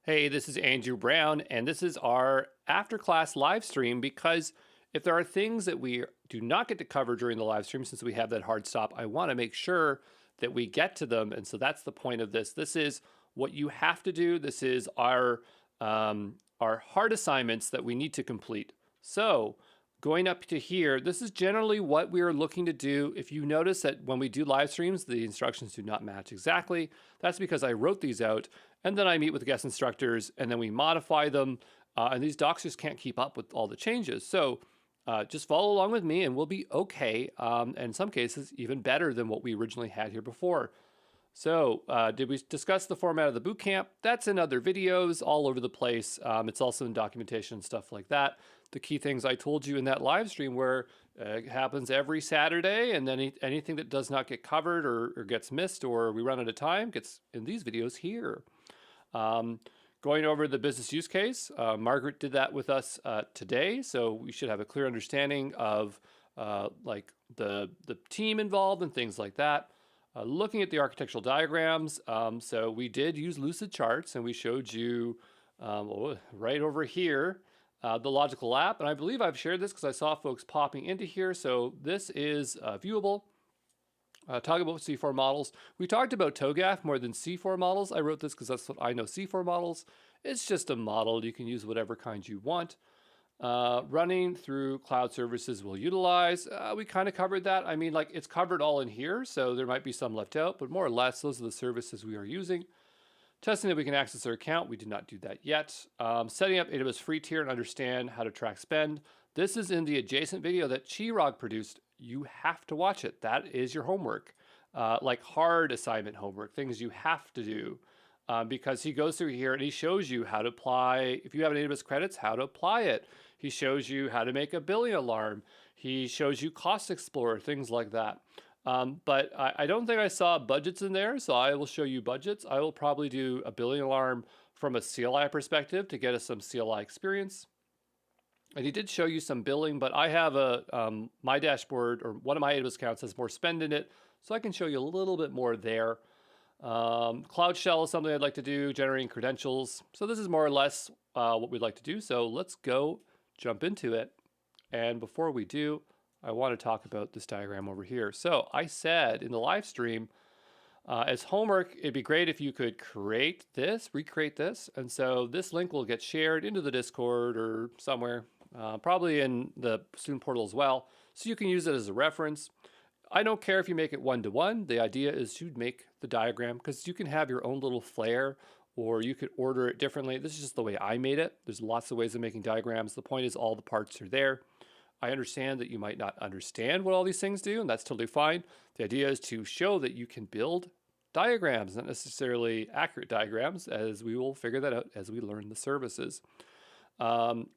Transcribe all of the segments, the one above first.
Hey, this is Andrew Brown, and this is our after class live stream because if there are things that we do not get to cover during the live stream, since we have that hard stop, I want to make sure that we get to them. And so that's the point of this. This is what you have to do. This is our hard assignments that we need to complete. So going up to here, this is generally what we are looking to do. If you notice that when we do live streams, the instructions do not match exactly, that's because I wrote these out and then I meet with the guest instructors and then we modify them. And these docs just can't keep up with all the changes. So just follow along with me and we'll be okay. And in some cases, even better than what we originally had here before. So did we discuss the format of the bootcamp? That's in other videos all over the place. It's also in documentation and stuff like that. The key things I told you in that live stream where it happens every Saturday, and then anything that does not get covered or gets missed or we run out of time gets in these videos here. Going over the business use case, Margaret did that with us today, so we should have a clear understanding of like the team involved and things like that. Looking at the architectural diagrams, so we did use lucid charts and we showed you right over here the logical app, and I believe I've shared this because I saw folks popping into here. So this is viewable. Talking about C4 models, we talked about TOGAF more than C4 models. I wrote this because that's what I know C4 models. It's just a model. You can use whatever kind you want. Running through cloud services we'll utilize. We kind of covered that. I mean, like it's covered all in here, so there might be some left out, but more or less those are the services we are using. Testing that we can access our account. We did not do that yet. Setting up AWS free tier and understand how to track spend. This is in the adjacent video that Chirag produced. You have to watch it. That is your homework, like hard assignment homework, things you have to do. Because he goes through here and he shows you how to apply, if you have an AWS credits, how to apply it. He shows you how to make a billing alarm. He shows you Cost Explorer, things like that. But I don't think I saw budgets in there, so I will show you budgets. I will probably do a billing alarm from a CLI perspective to get us some CLI experience. And he did show you some billing, but I have my dashboard or one of my AWS accounts has more spend in it, so I can show you a little bit more there. Cloud Shell is something I'd like to do, generating credentials. So this is more or less what we'd like to do. So let's go jump into it. And before we do, I want to talk about this diagram over here. So I said in the live stream, as homework, it'd be great if you could create this, recreate this. And so this link will get shared into the Discord or somewhere, probably in the student portal as well. So you can use it as a reference. I don't care if you make it one-to-one. The idea is to make the diagram because you can have your own little flair or you could order it differently. This is just the way I made it. There's lots of ways of making diagrams. The point is all the parts are there. I understand that you might not understand what all these things do, and that's totally fine. The idea is to show that you can build diagrams, not necessarily accurate diagrams, as we will figure that out as we learn the services.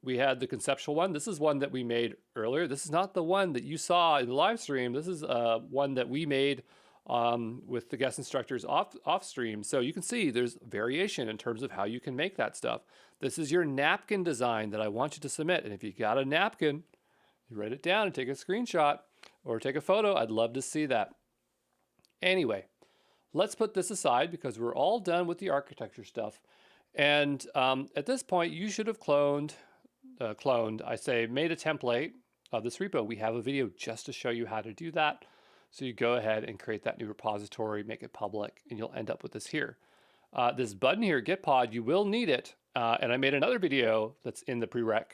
We had the conceptual one. This is one that we made earlier. This is not the one that you saw in the live stream. This is one that we made with the guest instructors off stream. So you can see there's variation in terms of how you can make that stuff. This is your napkin design that I want you to submit. And if you got a napkin, you write it down and take a screenshot or take a photo. I'd love to see that. Anyway, let's put this aside because we're all done with the architecture stuff. And at this point, you should have made a template of this repo. We have a video just to show you how to do that. So you go ahead and create that new repository, make it public, and you'll end up with this here. This button here, Git pod, you will need it. And I made another video that's in the prereq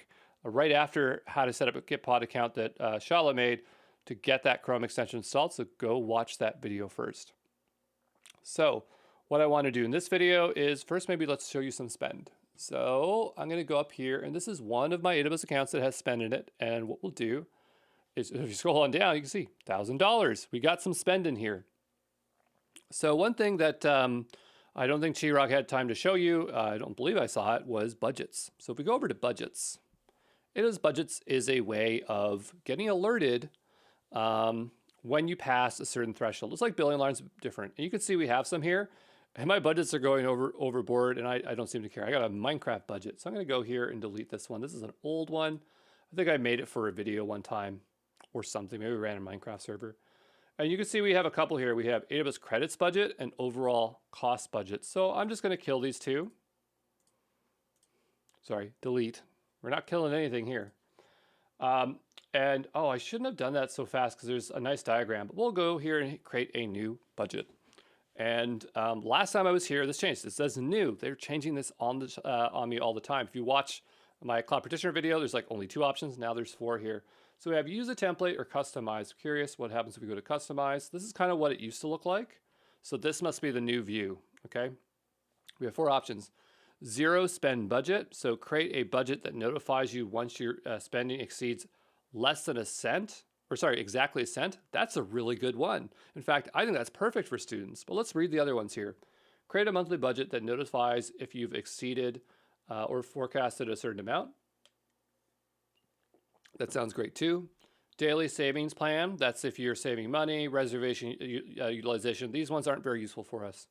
right after how to set up a Git pod account that Shala made to get that Chrome extension installed. So go watch that video first. So what I want to do in this video is first, maybe let's show you some spend. So I'm going to go up here and this is one of my AWS accounts that has spend in it. And what we'll do is if you scroll on down, you can see $1,000. We got some spend in here. So one thing that I don't think Chirag had time to show you, I don't believe I saw it, was budgets. So if we go over to budgets, budgets is a way of getting alerted when you pass a certain threshold. It's like billing alarms different. And you can see we have some here. And my budgets are going overboard, and I don't seem to care. I got a Minecraft budget, so I'm going to go here and delete this one. This is an old one. I think I made it for a video one time or something. Maybe we ran a Minecraft server. And you can see we have a couple here. We have AWS credits budget and overall cost budget. So I'm just going to kill these two. Sorry, delete. We're not killing anything here. And oh, I shouldn't have done that so fast because there's a nice diagram, but we'll go here and create a new budget. And last time I was here, this changed. It says new. They're changing this on me all the time. If you watch my Cloud Practitioner video, there's like only 2 options. Now there's 4 here. So we have use a template or customize. Curious what happens if we go to customize. This is kind of what it used to look like. So this must be the new view, okay? We have 4 options. 0 spend budget. So create a budget that notifies you once your spending exceeds less than a cent, or sorry, exactly a cent. That's a really good one. In fact, I think that's perfect for students. But let's read the other ones here. Create a monthly budget that notifies if you've exceeded or forecasted a certain amount. That sounds great too. Daily savings plan. That's if you're saving money. Reservation utilization. These ones aren't very useful for us.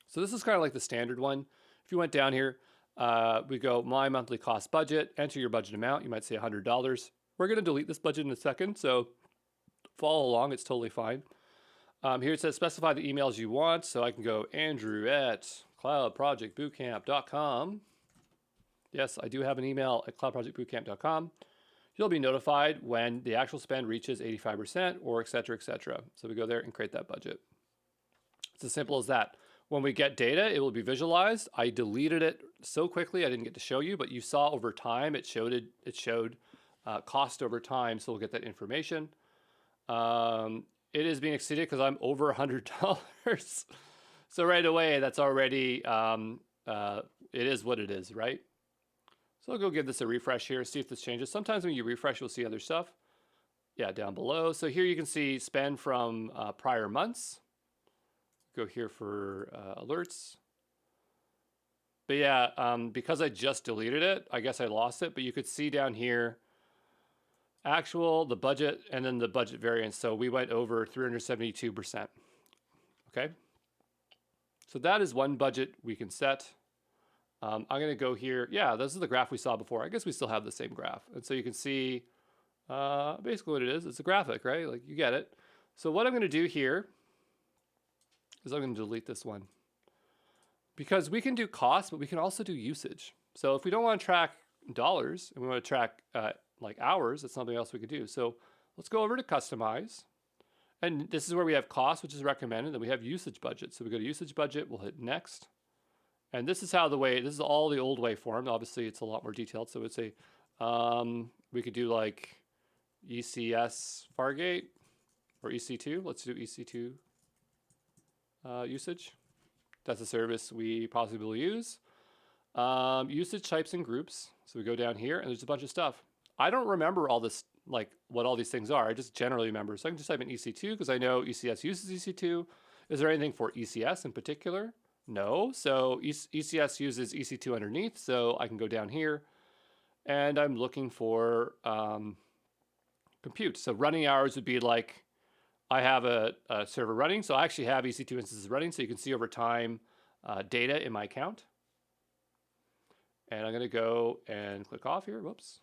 So this is kind of like the standard one. If you went down here, we go my monthly cost budget, enter your budget amount. You might say $100. We're going to delete this budget in a second, so follow along. It's totally fine. Here it says specify the emails you want. So I can go andrew@cloudprojectbootcamp.com. Yes, I do have an email at cloudprojectbootcamp.com. You'll be notified when the actual spend reaches 85% or et cetera, et cetera. So we go there and create that budget. It's as simple as that. When we get data, it will be visualized. I deleted it so quickly I didn't get to show you, but you saw over time it showed cost over time, so we'll get that information. It is being exceeded because I'm over $100. So right away, that's already, it is what it is, right? So I'll go give this a refresh here, see if this changes. Sometimes when you refresh, you'll see other stuff. Yeah, down below. So here you can see spend from prior months. Go here for alerts. But yeah, because I just deleted it, I guess I lost it. But you could see down here, actual, the budget, and then the budget variance. So we went over 372%. Okay. So that is one budget we can set. I'm going to go here. Yeah, this is the graph we saw before. I guess we still have the same graph. And so you can see basically what it is. It's a graphic, right? Like you get it. So what I'm going to do here is I'm going to delete this one. Because we can do cost, but we can also do usage. So if we don't want to track dollars and we want to track like hours, that's something else we could do. So let's go over to customize. And this is where we have cost, which is recommended. Then we have usage budget. So we go to usage budget. We'll hit next. And this is how this is all the old waveform. Obviously, it's a lot more detailed. So it's we could do like ECS Fargate or EC2. Let's do EC2 usage. That's a service we possibly will use. Usage types and groups. So we go down here and there's a bunch of stuff. I don't remember all this, like what all these things are. I just generally remember. So I can just type in EC2 because I know ECS uses EC2. Is there anything for ECS in particular? No. So ECS uses EC2 underneath. So I can go down here and I'm looking for compute. So running hours would be like, I have a server running. So I actually have EC2 instances running. So you can see over time data in my account. And I'm going to go and click off here. Whoops.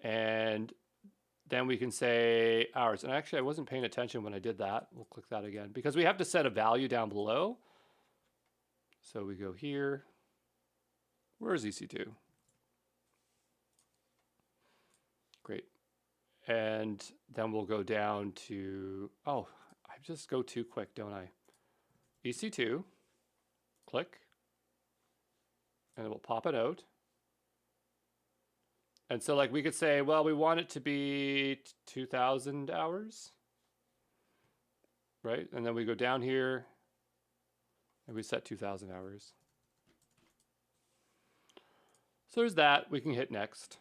And then we can say hours. And actually, I wasn't paying attention when I did that. We'll click that again because we have to set a value down below. So we go here. Where's EC2? Great. And then we'll go down to, oh, I just go too quick, don't I? EC2, click, and it will pop it out. And so like we could say, well, we want it to be 2,000 hours, right? And then we go down here and we set 2,000 hours. So there's that. We can hit next,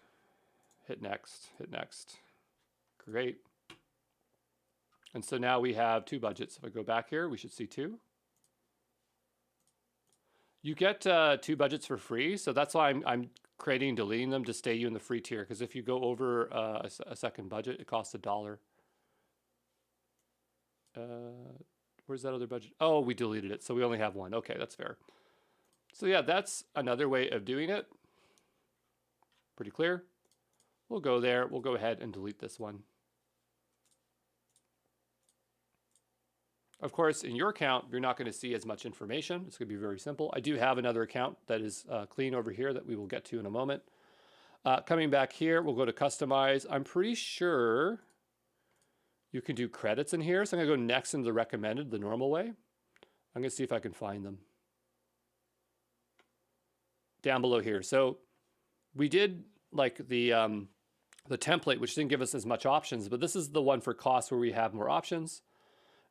hit next, hit next. Great. And so now we have 2 budgets. If I go back here, we should see 2. You get 2 budgets for free. So that's why I'm creating and deleting them to stay you in the free tier. Because if you go over a second budget, it costs $1. Where's that other budget? Oh, we deleted it. So we only have 1. Okay, that's fair. So yeah, that's another way of doing it. Pretty clear. We'll go there. We'll go ahead and delete this one. Of course, in your account, you're not going to see as much information. It's going to be very simple. I do have another account that is clean over here that we will get to in a moment. Coming back here, we'll go to customize. I'm pretty sure you can do credits in here. So I'm going to go next into the recommended, the normal way. I'm going to see if I can find them down below here. So we did like the template, which didn't give us as much options, but this is the one for costs where we have more options.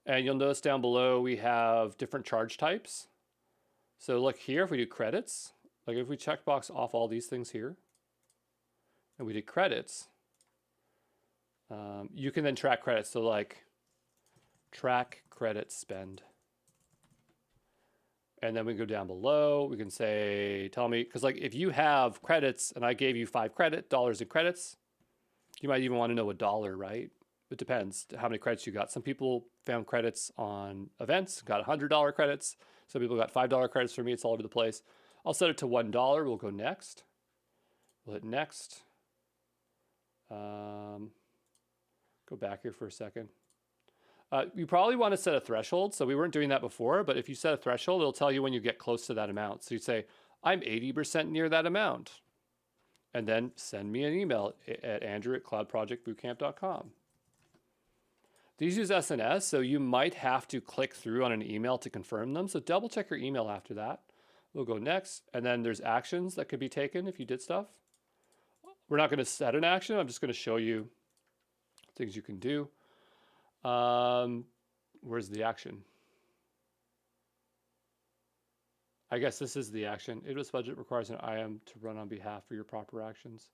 And you'll notice down below we have different charge types. So look here, if we do credits, like if we checkbox off all these things here, and we did credits, you can then track credits. So like track credit spend. And then we go down below, we can say, tell me, because like if you have credits and I gave you $5 in credits, you might even want to know $1, right? It depends how many credits you got. Some people found credits on events, got $100 credits. Some people got $5 credits. For me, it's all over the place. I'll set it to $1. We'll go next. We'll hit next. Go back here for a second. You probably want to set a threshold. So we weren't doing that before, but if you set a threshold, it'll tell you when you get close to that amount. So you say, I'm 80% near that amount. And then send me an email at andrew@cloudprojectbootcamp.com. These use SNS, so you might have to click through on an email to confirm them. So double check your email after that. We'll go next. And then there's actions that could be taken if you did stuff. We're not going to set an action. I'm just going to show you things you can do. Where's the action? I guess this is the action. AWS budget requires an IAM to run on behalf for your proper actions.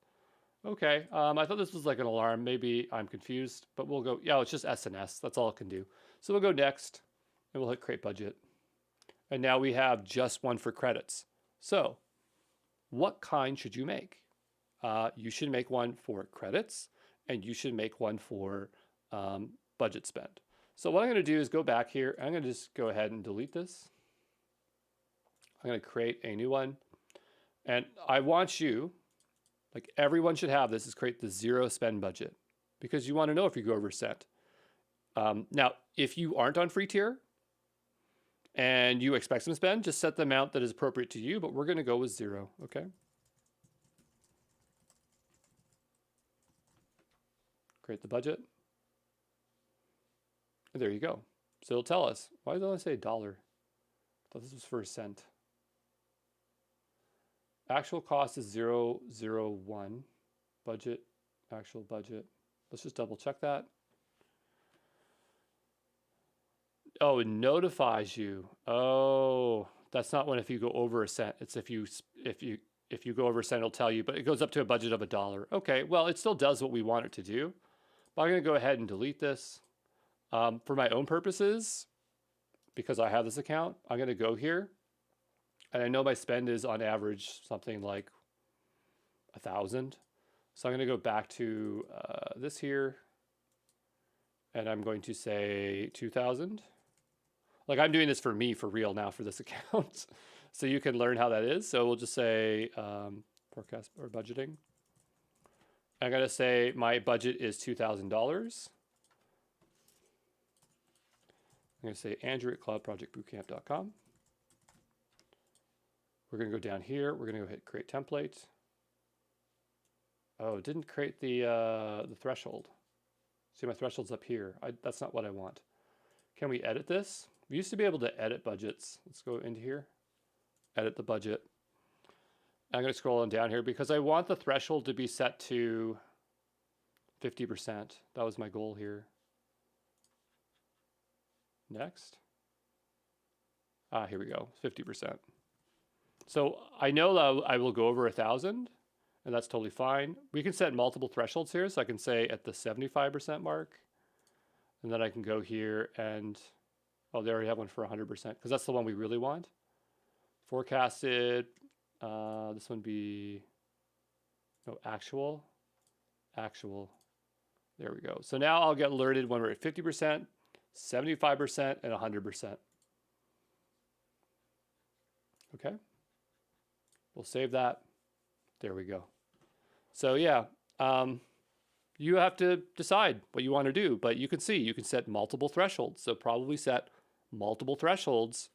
Okay, I thought this was like an alarm. Maybe I'm confused, but we'll go, yeah, it's just SNS. That's all it can do. So we'll go next, and we'll hit create budget. And now we have just one for credits. So what kind should you make? You should make one for credits, and you should make one for budget spend. So what I'm going to do is go back here. I'm going to just go ahead and delete this. I'm going to create a new one. And I want you, like everyone should have this, is create the zero spend budget because you want to know if you go over set. Now, if you aren't on free tier and you expect some spend, just set the amount that is appropriate to you, but we're going to go with 0, okay? Create the budget. And there you go. So it'll tell us, why did I say $1? I thought this was for a cent. Actual cost is 001. Budget, actual budget. Let's just double check that. Oh, it notifies you. Oh, that's not when if you go over a cent. It's if you go over a cent, it'll tell you, but it goes up to a budget of $1. Okay, well, it still does what we want it to do. But I'm going to go ahead and delete this. For my own purposes, because I have this account, I'm going to go here. And I know my spend is on average something like 1,000. So I'm going to go back to this here. And I'm going to say 2,000. Like I'm doing this for me for real now for this account. So you can learn how that is. So we'll just say forecast or budgeting. I'm going to say my budget is $2,000. I'm going to say andrew@cloudprojectbootcamp.com. We're going to go down here. We're going to go hit create template. Oh, it didn't create the threshold. See, my threshold's up here. That's not what I want. Can we edit this? We used to be able to edit budgets. Let's go into here. Edit the budget. I'm going to scroll on down here because I want the threshold to be set to 50%. That was my goal here. Next. Here we go, 50%. So I know that I will go over 1,000, and that's totally fine. We can set multiple thresholds here, so I can say at the 75% mark, and then I can go here and, oh, they already have one for 100%, because that's the one we really want. Forecasted, this one be, no, actual. There we go. So now I'll get alerted when we're at 50%, 75%, and 100%. Okay. We'll save that. There we go. So yeah, you have to decide what you want to do, but you can see, you can set multiple thresholds. So probably set multiple thresholds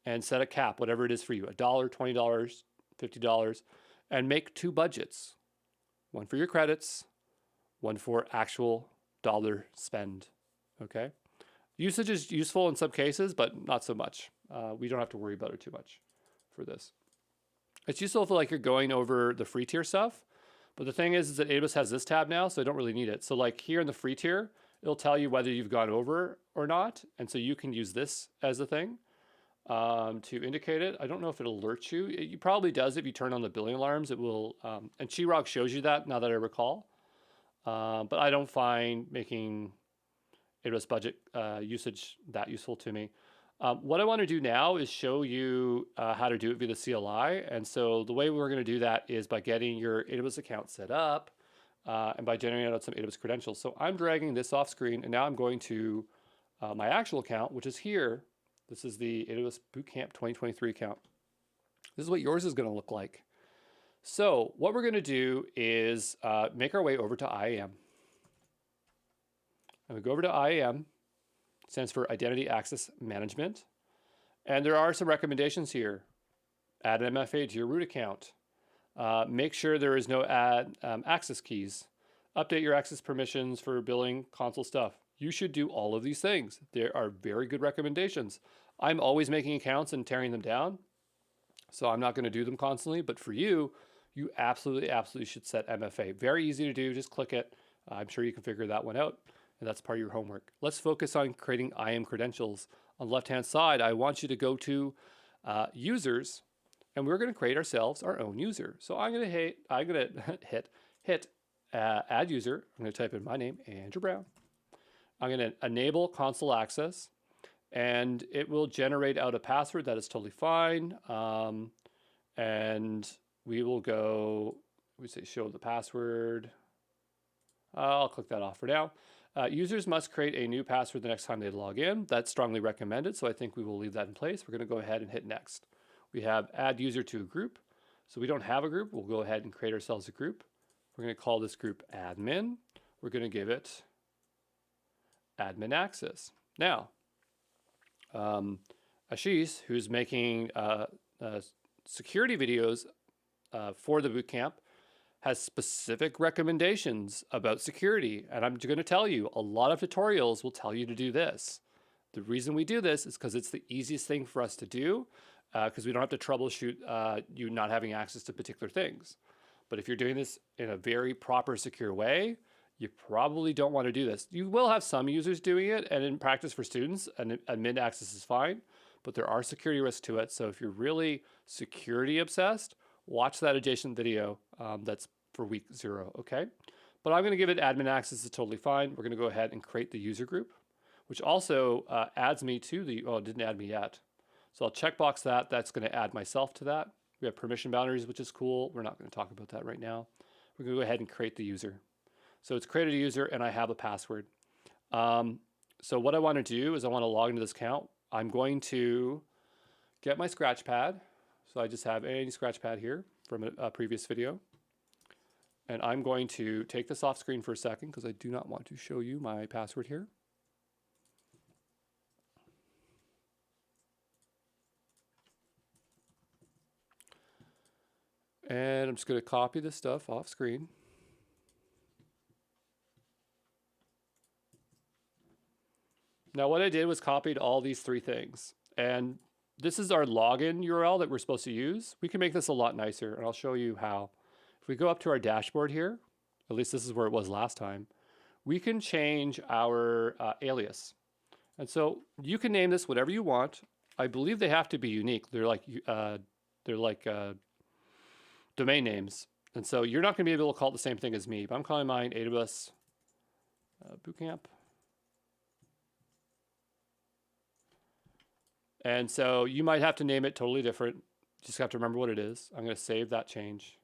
and set a cap, whatever it is for you, $1, $20, $50, and make 2 budgets. One for your credits, one for actual dollar spend, okay? Usage is useful in some cases, but not so much. We don't have to worry about it too much for this. It's useful if like you're going over the free tier stuff, but the thing is that AWS has this tab now, so I don't really need it. So like here in the free tier, it'll tell you whether you've gone over or not, and so you can use this as a thing to indicate it. I don't know if it alerts you. It probably does if you turn on the billing alarms. It will, and Chirag shows you that now that I recall. But I don't find making AWS budget usage that useful to me. What I want to do now is show you how to do it via the CLI. And so the way we're going to do that is by getting your AWS account set up and by generating out some AWS credentials. So I'm dragging this off screen, and now I'm going to my actual account, which is here. This is the AWS Bootcamp 2023 account. This is what yours is going to look like. So what we're going to do is make our way over to IAM. And we go over to IAM, stands for Identity Access Management. And there are some recommendations here. Add an MFA to your root account. Make sure there is no access keys. Update your access permissions for billing console stuff. You should do all of these things. There are very good recommendations. I'm always making accounts and tearing them down, so I'm not going to do them constantly. But for you, you absolutely should set MFA. Very easy to do. Just click it. I'm sure you can figure that one out, and that's part of your homework. Let's focus on creating IAM credentials. On the left-hand side, I want you to go to users, and we're going to create ourselves our own user. So I'm going to hit add user. I'm going to type in my name, Andrew Brown. I'm going to enable console access, and it will generate out a password. That is totally fine. And we will go, we say show the password. I'll click that off for now. Users must create a new password the next time they log in. That's strongly recommended, so I think we will leave that in place. We're going to go ahead and hit next. We have add user to a group. So we don't have a group. We'll go ahead and create ourselves a group. We're going to call this group admin. We're going to give it admin access. Now, Ashish, who's making security videos for the bootcamp, has specific recommendations about security. And I'm going to tell you, a lot of tutorials will tell you to do this. The reason we do this is because it's the easiest thing for us to do, because we don't have to troubleshoot you not having access to particular things. But if you're doing this in a very proper, secure way, you probably don't want to do this. You will have some users doing it, and in practice for students, admin access is fine, but there are security risks to it. So if you're really security obsessed, watch that adjacent video that's for week 0, okay? But I'm going to give it admin access is totally fine. We're going to go ahead and create the user group, which also adds me to the, oh, it didn't add me yet. So I'll checkbox that. That's going to add myself to that. We have permission boundaries, which is cool. We're not going to talk about that right now. We're going to go ahead and create the user. So it's created a user, and I have a password. So what I want to do is I want to log into this account. I'm going to get my Scratchpad. So I just have any Scratchpad here from a previous video. And I'm going to take this off screen for a second because I do not want to show you my password here. And I'm just going to copy this stuff off screen. Now what I did was copied all these 3 things. And this is our login URL that we're supposed to use. We can make this a lot nicer, and I'll show you how. If we go up to our dashboard here, at least this is where it was last time, we can change our alias. And so you can name this whatever you want. I believe they have to be unique. They're like domain names. And so you're not going to be able to call it the same thing as me, but I'm calling mine AWS Bootcamp. And so you might have to name it totally different. You just have to remember what it is. I'm going to save that change.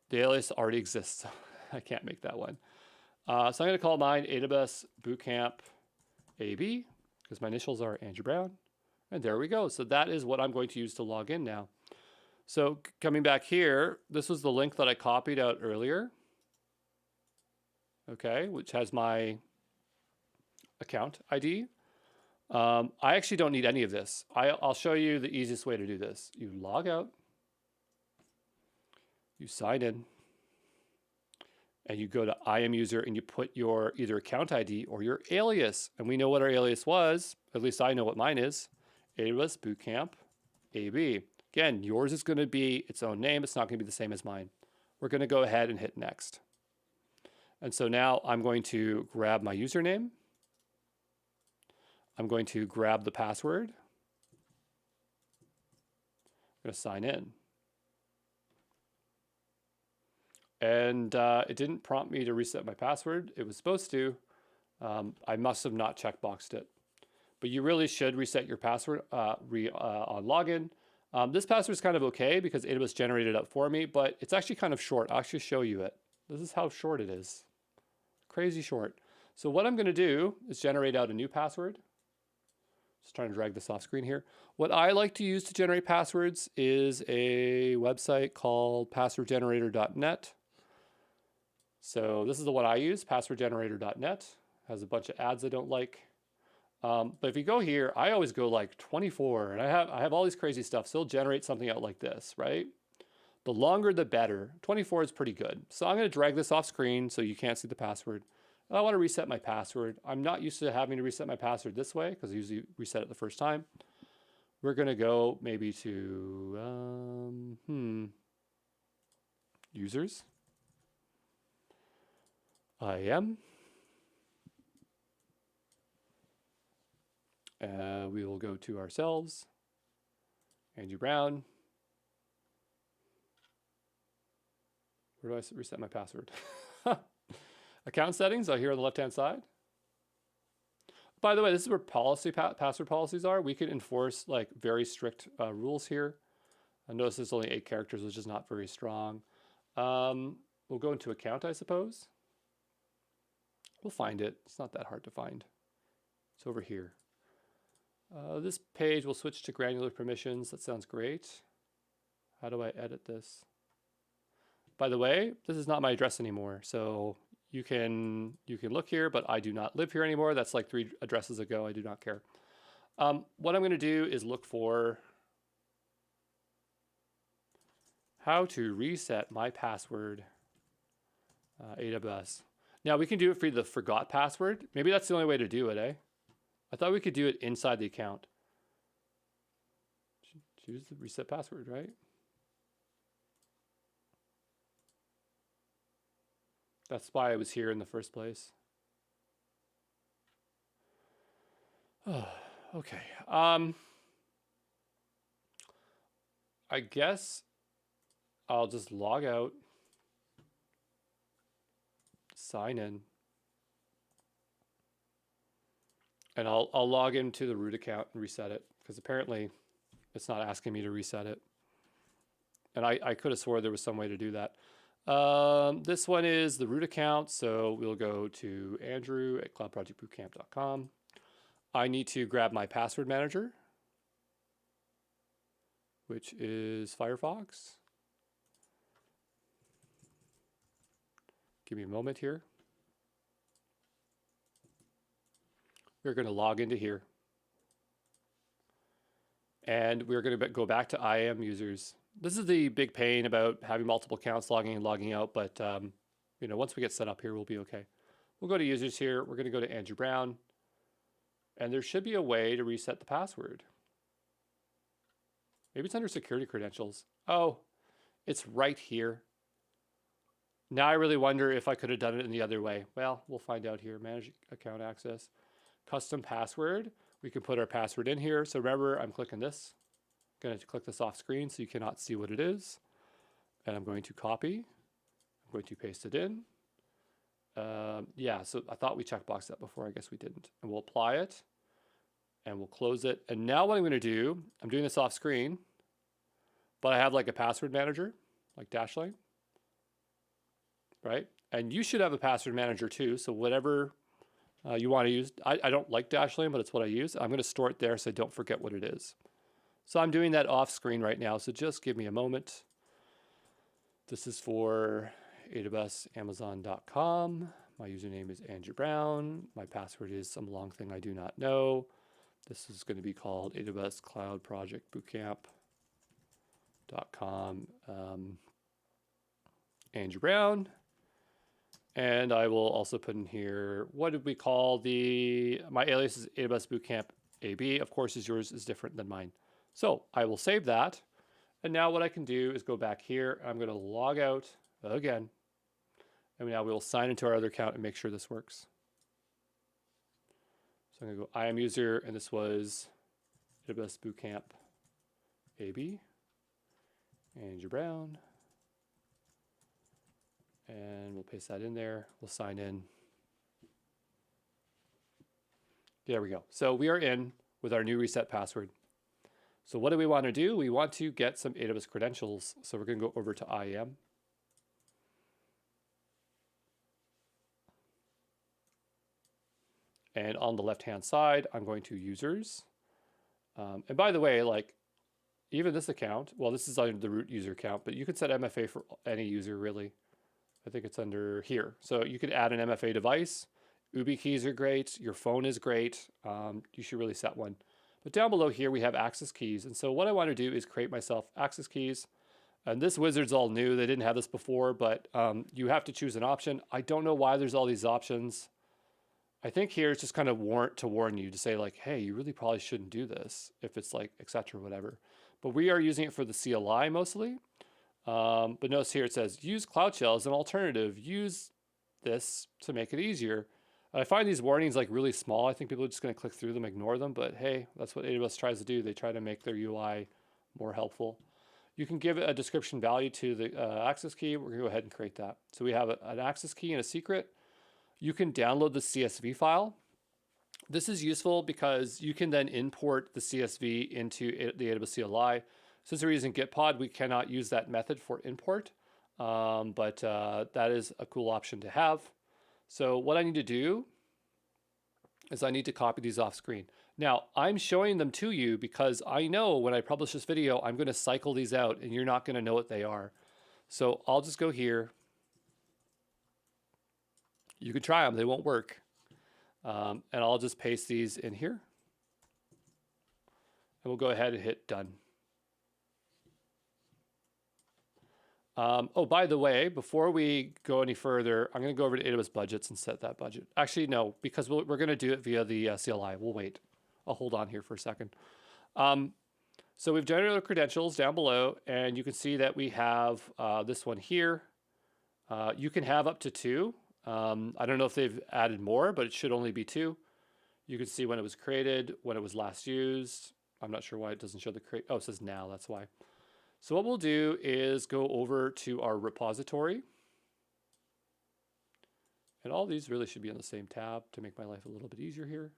The alias already exists, so I can't make that one. So I'm going to call mine AWS Bootcamp AB, because my initials are Andrew Brown. And there we go. So that is what I'm going to use to log in now. So coming back here, this was the link that I copied out earlier. Okay, which has my account ID. I actually don't need any of this. I'll show you the easiest way to do this. You log out, you sign in, and you go to IAM user and you put your either account ID or your alias. And we know what our alias was, at least I know what mine is. AWS Bootcamp AB. Again, yours is going to be its own name. It's not going to be the same as mine. We're going to go ahead and hit next. And so now I'm going to grab my username. I'm going to grab the password. I'm going to sign in. And it didn't prompt me to reset my password. It was supposed to. I must have not checkboxed it. But you really should reset your password on login. This password is kind of okay because AWS generated it up for me, but it's actually kind of short. I'll actually show you it. This is how short it is. Crazy short. So what I'm going to do is generate out a new password. Just trying to drag this off screen here. What I like to use to generate passwords is a website called passwordgenerator.net. So this is the one I use, passwordgenerator.net. Has a bunch of ads I don't like. But if you go here, I always go like 24, and I have all these crazy stuff. So it'll generate something out like this, right? The longer, the better. 24 is pretty good. So I'm going to drag this off screen so you can't see the password. And I want to reset my password. I'm not used to having to reset my password this way because I usually reset it the first time. We're going to go maybe to users. IAM. We will go to ourselves. Andrew Brown. Where do I reset my password? Account settings are here on the left-hand side. By the way, this is where password policies are. We can enforce like very strict rules here. I notice there's only 8 characters, which is not very strong. We'll go into account, I suppose. We'll find it. It's not that hard to find. It's over here. This page will switch to granular permissions. That sounds great. How do I edit this? By the way, this is not my address anymore. So you can look here, but I do not live here anymore. That's like 3 addresses ago. I do not care. What I'm going to do is look for how to reset my password, AWS. Now we can do it for the forgot password. Maybe that's the only way to do it, eh? I thought we could do it inside the account. Choose the reset password, right? That's why I was here in the first place. Oh, okay. I guess I'll just log out, sign in, and I'll log into the root account and reset it because apparently it's not asking me to reset it. And I could have swore there was some way to do that. This one is the root account. So we'll go to Andrew at cloudprojectbootcamp.com. I need to grab my password manager, which is Firefox. Give me a moment here. We're going to log into here. And we're going to go back to IAM users. This is the big pain about having multiple accounts logging and logging out, but you know, once we get set up here, we'll be okay. We'll go to users here. We're going to go to Andrew Brown. And there should be a way to reset the password. Maybe it's under security credentials. Oh, it's right here. Now I really wonder if I could have done it in the other way. Well, we'll find out here. Manage account access. Custom password. We can put our password in here. So remember, I'm clicking this. I'm going to click this off screen so you cannot see what it is. And I'm going to copy. I'm going to paste it in. Yeah, so I thought we checkboxed that before. I guess we didn't. And we'll apply it. And we'll close it. And now what I'm going to do, I'm doing this off screen, but I have like a password manager, like Dashlane, right? And you should have a password manager too. So whatever you want to use, I don't like Dashlane, but it's what I use. I'm going to store it there so I don't forget what it is. So I'm doing that off screen right now. So just give me a moment. This is for AWS Amazon.com. My username is Andrew Brown. My password is some long thing I do not know. This is going to be called AWS Cloud Project Bootcamp.com. Andrew Brown. And I will also put in here, what did we call my alias is AWS Bootcamp AB. Of course, yours is different than mine. So I will save that. And now what I can do is go back here. I'm going to log out again. And now we'll sign into our other account and make sure this works. So I'm going to go IAM user, and this was AWS Bootcamp AB, Andrew Brown. And we'll paste that in there. We'll sign in. There we go. So we are in with our new reset password. So what do we want to do? We want to get some AWS credentials. So we're going to go over to IAM. And on the left-hand side, I'm going to users. And by the way, like even this account, well, this is under the root user account, but you can set MFA for any user really. I think it's under here. So you could add an MFA device. Ubi keys are great. Your phone is great. You should really set one. But down below here, we have access keys. And so what I want to do is create myself access keys. And this wizard's all new. They didn't have this before, but you have to choose an option. I don't know why there's all these options. I think here it's just kind of to warn you to say like, hey, you really probably shouldn't do this if it's like, et cetera, whatever. But we are using it for the CLI mostly. But notice here it says use Cloud Shell as an alternative. Use this to make it easier. I find these warnings like really small. I think people are just going to click through them, ignore them. But hey, that's what AWS tries to do. They try to make their UI more helpful. You can give it a description value to the access key. We're going to go ahead and create that. So we have an access key and a secret. You can download the CSV file. This is useful because you can then import the CSV into the AWS CLI. Since we're using Gitpod, we cannot use that method for import, but that is a cool option to have. So what I need to do is I need to copy these off screen. Now, I'm showing them to you because I know when I publish this video, I'm going to cycle these out and you're not going to know what they are. So I'll just go here. You can try them, they won't work. And I'll just paste these in here. And we'll go ahead and hit done. Oh, by the way, before we go any further, I'm going to go over to AWS budgets and set that budget. Actually, no, because we're going to do it via the CLI. We'll wait. I'll hold on here for a second. So we've generated our credentials down below, and you can see that we have this one here. You can have up to 2. I don't know if they've added more, but it should only be 2. You can see when it was created, when it was last used. I'm not sure why it doesn't show the create. Oh, it says now, that's why. So what we'll do is go over to our repository. And all these really should be on the same tab to make my life a little bit easier here.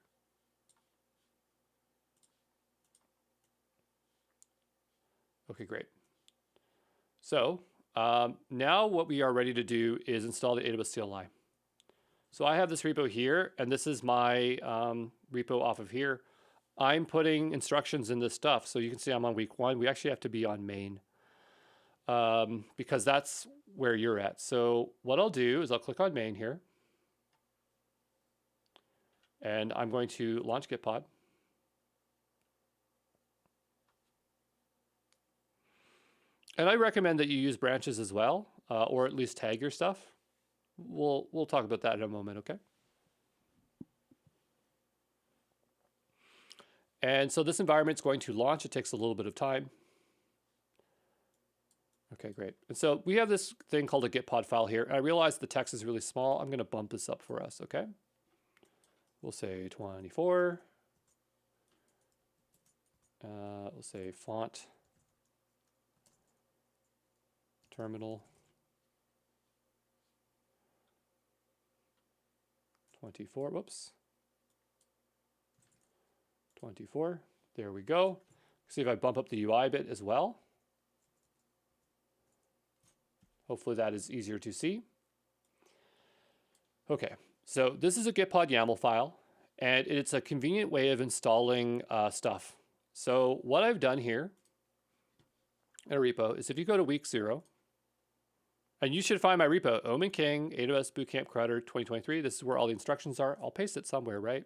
Okay, great. So now what we are ready to do is install the AWS CLI. So I have this repo here, and this is my repo off of here. I'm putting instructions in this stuff. So you can see I'm on week 1. We actually have to be on main because that's where you're at. So what I'll do is I'll click on main here. And I'm going to launch Gitpod. And I recommend that you use branches as well, or at least tag your stuff. We'll talk about that in a moment, okay? And so this environment's going to launch. It takes a little bit of time. Okay, great. And so we have this thing called a Gitpod file here. And I realize the text is really small. I'm going to bump this up for us, okay? We'll say 24. We'll say font, terminal, 24, whoops. 24, there we go. See if I bump up the UI bit as well. Hopefully that is easier to see. Okay, so this is a Gitpod YAML file, and it's a convenient way of installing stuff. So what I've done here in a repo is if you go to week 0, and you should find my repo, Omen King, AWS Bootcamp Crowder 2023. This is where all the instructions are. I'll paste it somewhere, right?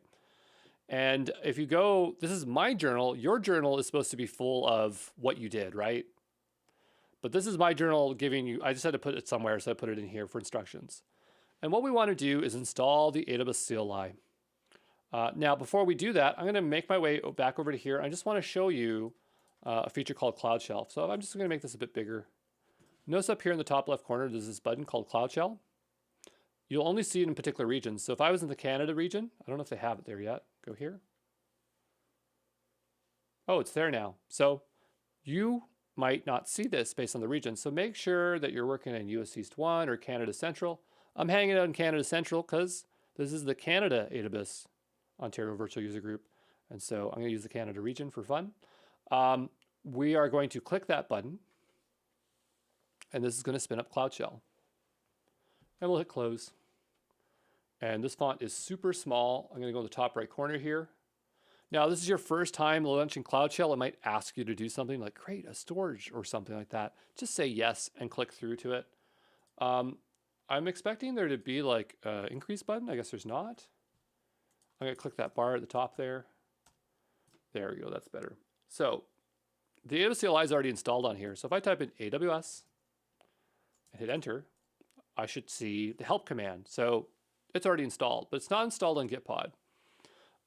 And if you go, this is my journal. Your journal is supposed to be full of what you did, right? But this is my journal giving you, I just had to put it somewhere, so I put it in here for instructions. And what we want to do is install the AWS CLI. Now, before we do that, I'm going to make my way back over to here. I just want to show you a feature called Cloud Shell. So I'm just going to make this a bit bigger. Notice up here in the top left corner, there's this button called Cloud Shell. You'll only see it in particular regions. So if I was in the Canada region, I don't know if they have it there yet. Go here. Oh, it's there now. So you might not see this based on the region. So make sure that you're working in US East 1 or Canada Central. I'm hanging out in Canada Central because this is the Canada AWS Ontario Virtual User Group. And so I'm going to use the Canada region for fun. We are going to click that button. And this is going to spin up Cloud Shell. And we'll hit close. And this font is super small. I'm going to go to the top right corner here. Now, this is your first time launching Cloud Shell. It might ask you to do something like create a storage or something like that. Just say yes and click through to it. I'm expecting there to be like an increase button. I guess there's not. I'm going to click that bar at the top there. There we go. That's better. So the AWS CLI is already installed on here. So if I type in AWS and hit enter, I should see the help command. So it's already installed, but it's not installed on Gitpod.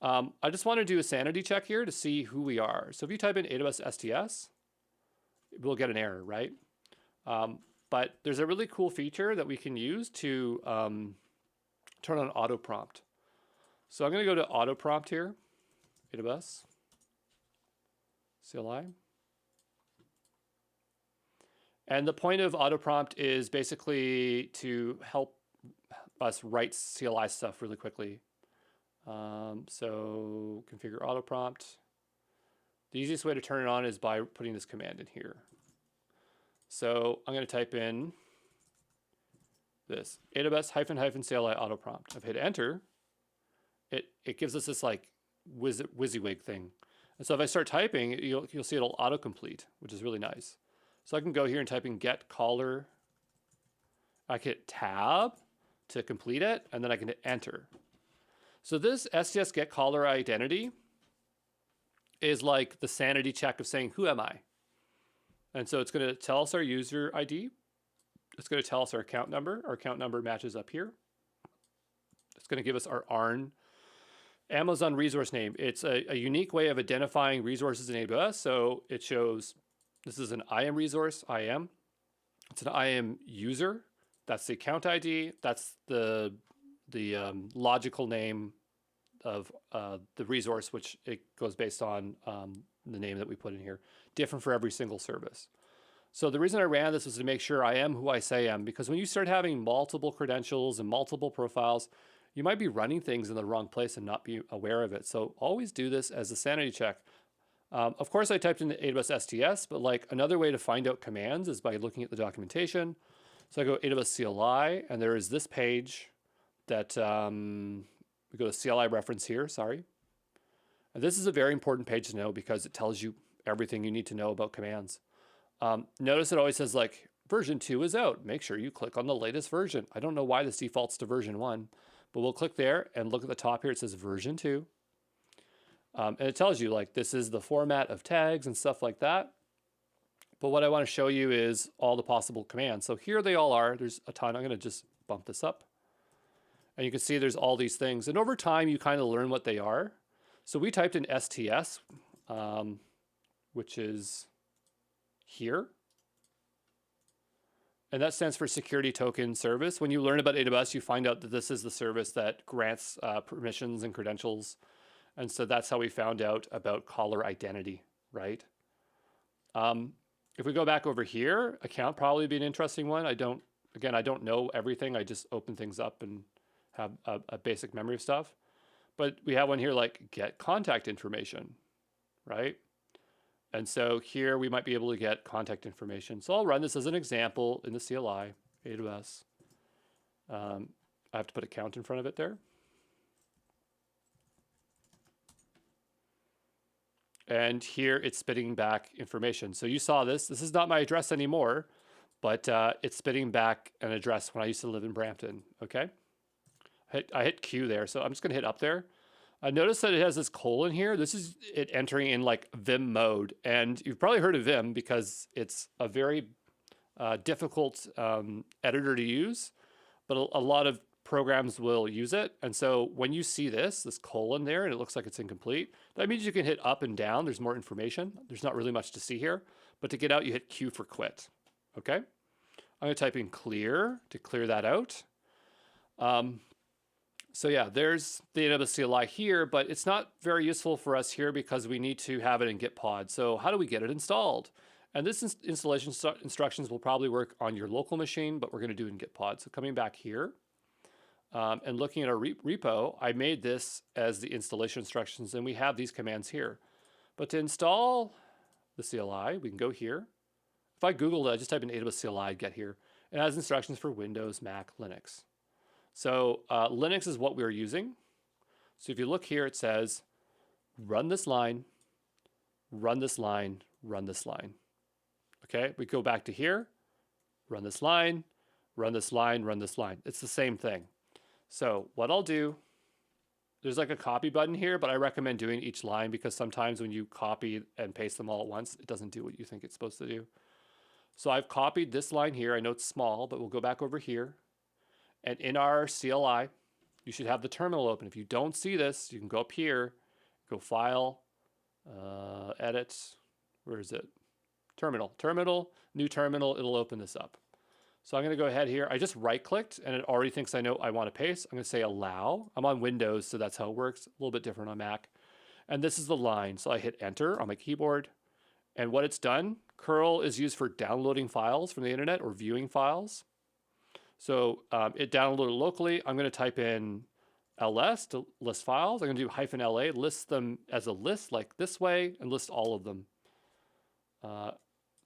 I just want to do a sanity check here to see who we are. So if you type in AWS STS, we'll get an error, right? But there's a really cool feature that we can use to turn on auto prompt. So I'm going to go to auto prompt here, AWS CLI. And the point of auto prompt is basically to help us write CLI stuff really quickly. So configure auto prompt. The easiest way to turn it on is by putting this command in here. So I'm going to type in this AWS --CLI auto prompt. I've hit enter. It gives us this like WYSIWYG thing. And so if I start typing, you'll see it'll autocomplete, which is really nice. So I can go here and type in get caller. I can hit tab to complete it, and then I can hit enter. So this STS get caller identity is like the sanity check of saying, who am I? And so it's going to tell us our user ID. It's going to tell us our account number. Our account number matches up here. It's going to give us our ARN Amazon resource name. It's a unique way of identifying resources in AWS. So it shows this is an IAM resource, IAM. It's an IAM user. That's the account ID. That's the logical name of the resource, which it goes based on the name that we put in here. Different for every single service. So the reason I ran this was to make sure I am who I say I am, because when you start having multiple credentials and multiple profiles, you might be running things in the wrong place and not be aware of it. So always do this as a sanity check. Of course, I typed in the AWS STS, but like another way to find out commands is by looking at the documentation. So I go AWS CLI, and there is this page that we go to CLI reference here, sorry. And this is a very important page to know because it tells you everything you need to know about commands. Notice it always says like version 2 is out. Make sure you click on the latest version. I don't know why this defaults to version 1, but we'll click there and look at the top here. It says version 2. And it tells you like this is the format of tags and stuff like that. But what I want to show you is all the possible commands. So here they all are. There's a ton. I'm going to just bump this up. And you can see there's all these things. And over time, you kind of learn what they are. So we typed in STS, which is here. And that stands for Security Token Service. When you learn about AWS, you find out that this is the service that grants permissions and credentials. And so that's how we found out about caller identity, right? If we go back over here, account probably be an interesting one. I don't know everything. I just open things up and have a basic memory of stuff. But we have one here like get contact information, right? And so here we might be able to get contact information. So I'll run this as an example in the CLI, AWS. I have to put account in front of it there. And here it's spitting back information. So you saw this. This is not my address anymore, but it's spitting back an address when I used to live in Brampton, okay? I hit Q there, so I'm just going to hit up there. Notice that it has this colon here. This is it entering in like Vim mode. And you've probably heard of Vim because it's a very difficult editor to use, but a lot of programs will use it. And so when you see this colon there, and it looks like it's incomplete, that means you can hit up and down. There's more information. There's not really much to see here, but to get out, you hit Q for quit. Okay. I'm going to type in clear to clear that out. So yeah, there's the AWS CLI here, but it's not very useful for us here because we need to have it in Git pod. So how do we get it installed? And this installation instructions will probably work on your local machine, but we're going to do it in Git pod. So coming back here and looking at our repo, I made this as the installation instructions, and we have these commands here. But to install the CLI, we can go here. If I Googled it, I just type in AWS CLI, get here. It has instructions for Windows, Mac, Linux. So Linux is what we're using. So if you look here, it says, run this line, run this line, run this line. Okay, we go back to here, run this line, run this line, run this line. It's the same thing. So what I'll do, there's like a copy button here, but I recommend doing each line because sometimes when you copy and paste them all at once, it doesn't do what you think it's supposed to do. So I've copied this line here. I know it's small, but we'll go back over here. And in our CLI, you should have the terminal open. If you don't see this, you can go up here, go File, Edit, where is it? Terminal, new terminal, it'll open this up. So I'm going to go ahead here. I just right-clicked, and it already thinks I know I want to paste. I'm going to say Allow. I'm on Windows, so that's how it works. A little bit different on Mac. And this is the line. So I hit Enter on my keyboard. And what it's done, curl is used for downloading files from the internet or viewing files. So it downloaded locally. I'm going to type in ls to list files. I'm going to do -la, list them as a list like this way, and list all of them.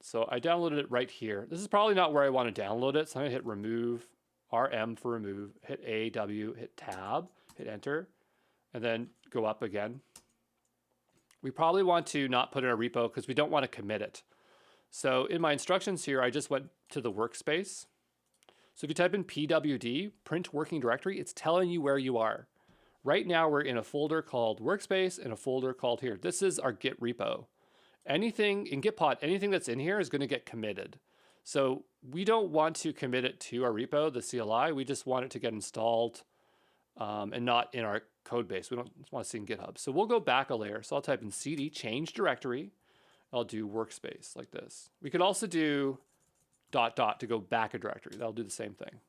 So I downloaded it right here. This is probably not where I want to download it. So I'm going to hit remove, RM for remove, hit AW, hit tab, hit enter, and then go up again. We probably want to not put in a repo because we don't want to commit it. So in my instructions here, I just went to the workspace. So if you type in pwd, print working directory, it's telling you where you are. Right now we're in a folder called workspace and a folder called here. This is our Git repo. Anything in Gitpod, anything that's in here is going to get committed. So we don't want to commit it to our repo, the CLI. We just want it to get installed and not in our code base. We don't want to see in GitHub. So we'll go back a layer. So I'll type in cd change directory. I'll do workspace like this. We could also do ... to go back a directory. That'll do the same thing.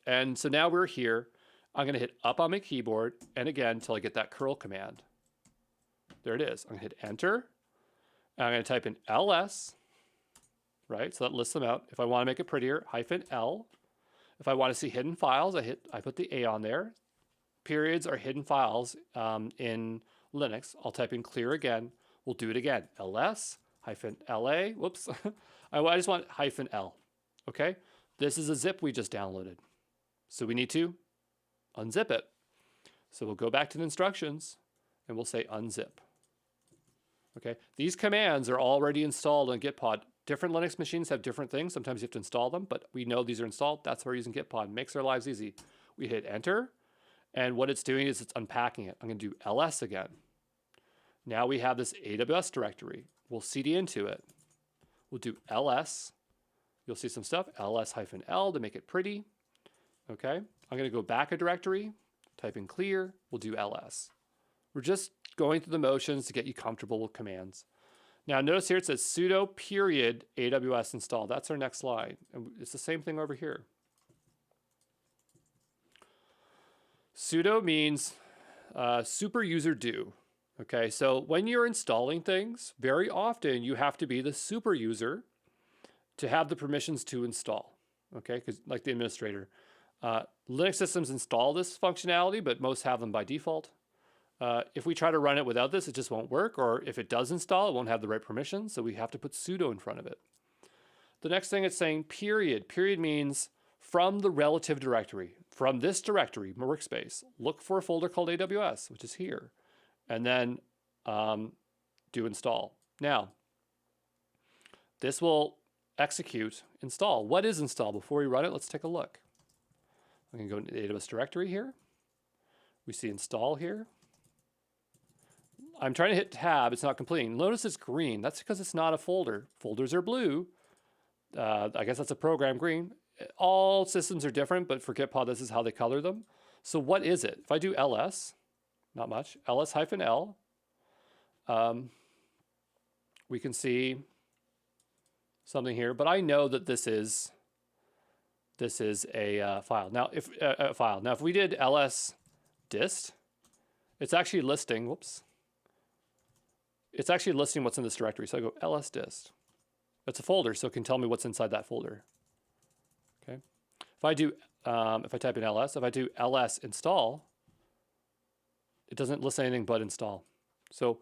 And so now we're here. I'm going to hit up on my keyboard, and again, until I get that curl command. There it is. I'm going to hit enter. And I'm going to type in ls, right? So that lists them out. If I want to make it prettier, -l. If I want to see hidden files, I put the A on there. Periods are hidden files in Linux. I'll type in clear again. We'll do it again. ls -la. Whoops. I just want -l. Okay. This is a zip we just downloaded. So we need to unzip it. So we'll go back to the instructions and we'll say unzip. Okay. These commands are already installed on Gitpod. Different Linux machines have different things. Sometimes you have to install them, but we know these are installed. That's why we're using Gitpod. It makes our lives easy. We hit enter, and what it's doing is it's unpacking it. I'm going to do ls again. Now we have this AWS directory. We'll cd into it. We'll do ls. You'll see some stuff, ls-l to make it pretty. Okay, I'm going to go back a directory, type in clear, we'll do ls. We're just going through the motions to get you comfortable with commands. Now notice here it says sudo period AWS install. That's our next line. And it's the same thing over here. Sudo means super user do. Okay, so when you're installing things, very often you have to be the super user to have the permissions to install. Okay, because like the administrator. Linux systems install this functionality, but most have them by default. If we try to run it without this, it just won't work. Or if it does install, it won't have the right permissions. So we have to put sudo in front of it. The next thing it's saying period. Period means from the relative directory. From this directory, my workspace, look for a folder called AWS, which is here. And then do install. Now, this will execute install. What is install? Before we run it, let's take a look. I'm going to go into the AWS directory here. We see install here. I'm trying to hit tab, it's not completing. Notice it's green, that's because it's not a folder. Folders are blue. I guess that's a program green. All systems are different, but for Gitpod, this is how they color them. So what is it? If I do ls, not much, ls-l, we can see something here, but I know that this is a file. Now, if we did ls dist, it's actually listing, whoops. It's actually listing what's in this directory. So I go ls dist. It's a folder, so it can tell me what's inside that folder. Okay. If I do, if I type in ls, if I do ls install, it doesn't list anything but install. So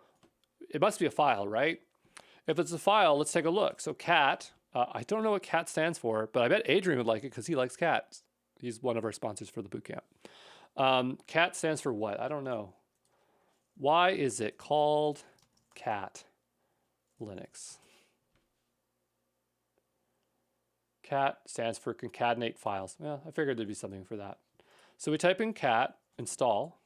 it must be a file, right? If it's a file, let's take a look. So cat, I don't know what cat stands for, but I bet Adrian would like it because he likes cats. He's one of our sponsors for the bootcamp. Cat stands for what? I don't know. Why is it called cat Linux? Cat stands for concatenate files. Well, I figured there'd be something for that. So we type in cat install,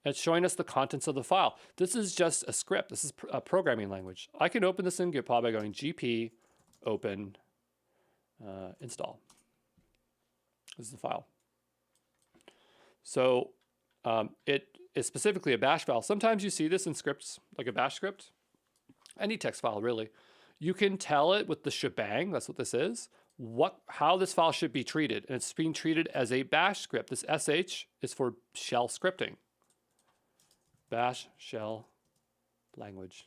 and it's showing us the contents of the file. This is just a script. This is a programming language. I can open this in Gitpod by going gp open install. This is the file. So it is specifically a bash file. Sometimes you see this in scripts, like a bash script, any text file really. You can tell it with the shebang, that's what this is, how this file should be treated. And it's being treated as a bash script. This sh is for shell scripting. Bash shell language.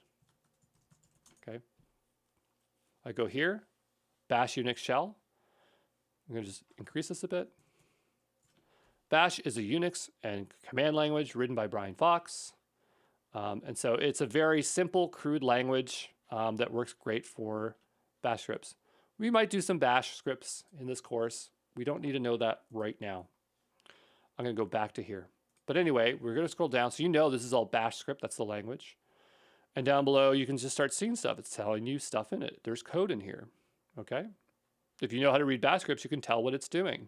Okay. I go here, bash Unix shell. I'm going to just increase this a bit. Bash is a Unix and command language written by Brian Fox. And so it's a very simple, crude language that works great for bash scripts. We might do some bash scripts in this course. We don't need to know that right now. I'm going to go back to here. But anyway, we're going to scroll down. So you know this is all bash script. That's the language. And down below, you can just start seeing stuff. It's telling you stuff in it. There's code in here. Okay? If you know how to read bash scripts, you can tell what it's doing.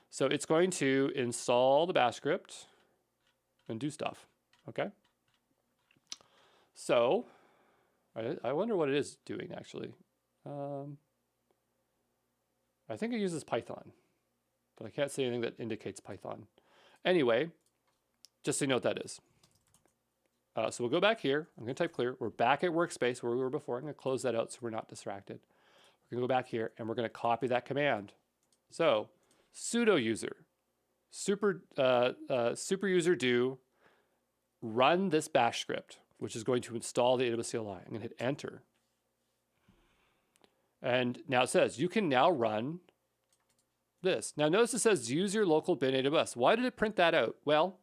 So it's going to install the bash script and do stuff. Okay? So I wonder what it is doing, actually. I think it uses Python, but I can't see anything that indicates Python. Anyway, just so you know what that is. So we'll go back here. I'm going to type clear. We're back at workspace where we were before. I'm going to close that out so we're not distracted. We're going to go back here, and we're going to copy that command. So sudo user, super user do run this bash script, which is going to install the AWS CLI. I'm going to hit enter. And now it says, you can now run this. Now notice it says use your local bin AWS. Why did it print that out? Well,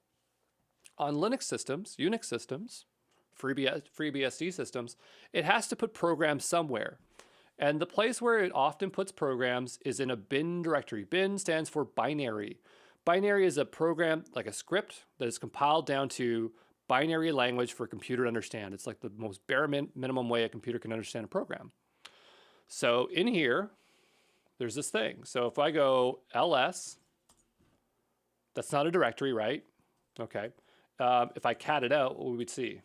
on Linux systems, Unix systems, FreeBSD systems, it has to put programs somewhere. And the place where it often puts programs is in a bin directory. Bin stands for binary. Binary is a program, like a script, that is compiled down to binary language for a computer to understand. It's like the most bare minimum way a computer can understand a program. So in here, there's this thing. So if I go ls, that's not a directory, right? Okay. If I cat it out, what would we see?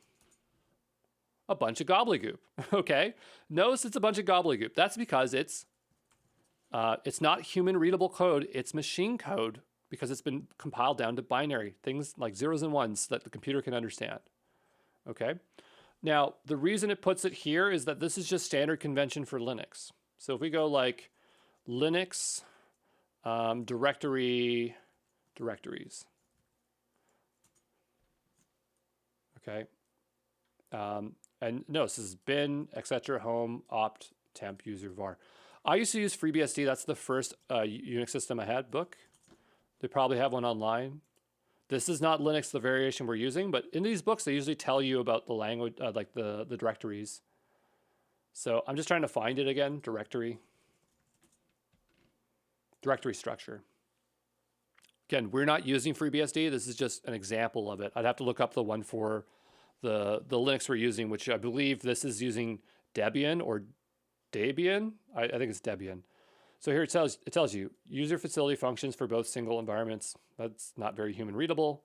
A bunch of gobbledygook. Okay. Notice it's a bunch of gobbledygook. That's because it's not human readable code. It's machine code because it's been compiled down to binary, things like zeros and ones that the computer can understand. Okay. Now, the reason it puts it here is that this is just standard convention for Linux. So if we go like Linux directories. Okay. And no, this is bin, etc., home, opt, temp, user, var. I used to use FreeBSD. That's the first Unix system I had book. They probably have one online. This is not Linux, the variation we're using, but in these books, they usually tell you about the language, like the directories. So I'm just trying to find it again, directory structure. Again, we're not using FreeBSD. This is just an example of it. I'd have to look up the one for the Linux we're using, which I believe this is using Debian or Debian. I think it's Debian. So here it tells you user facility functions for both single environments. That's not very human readable.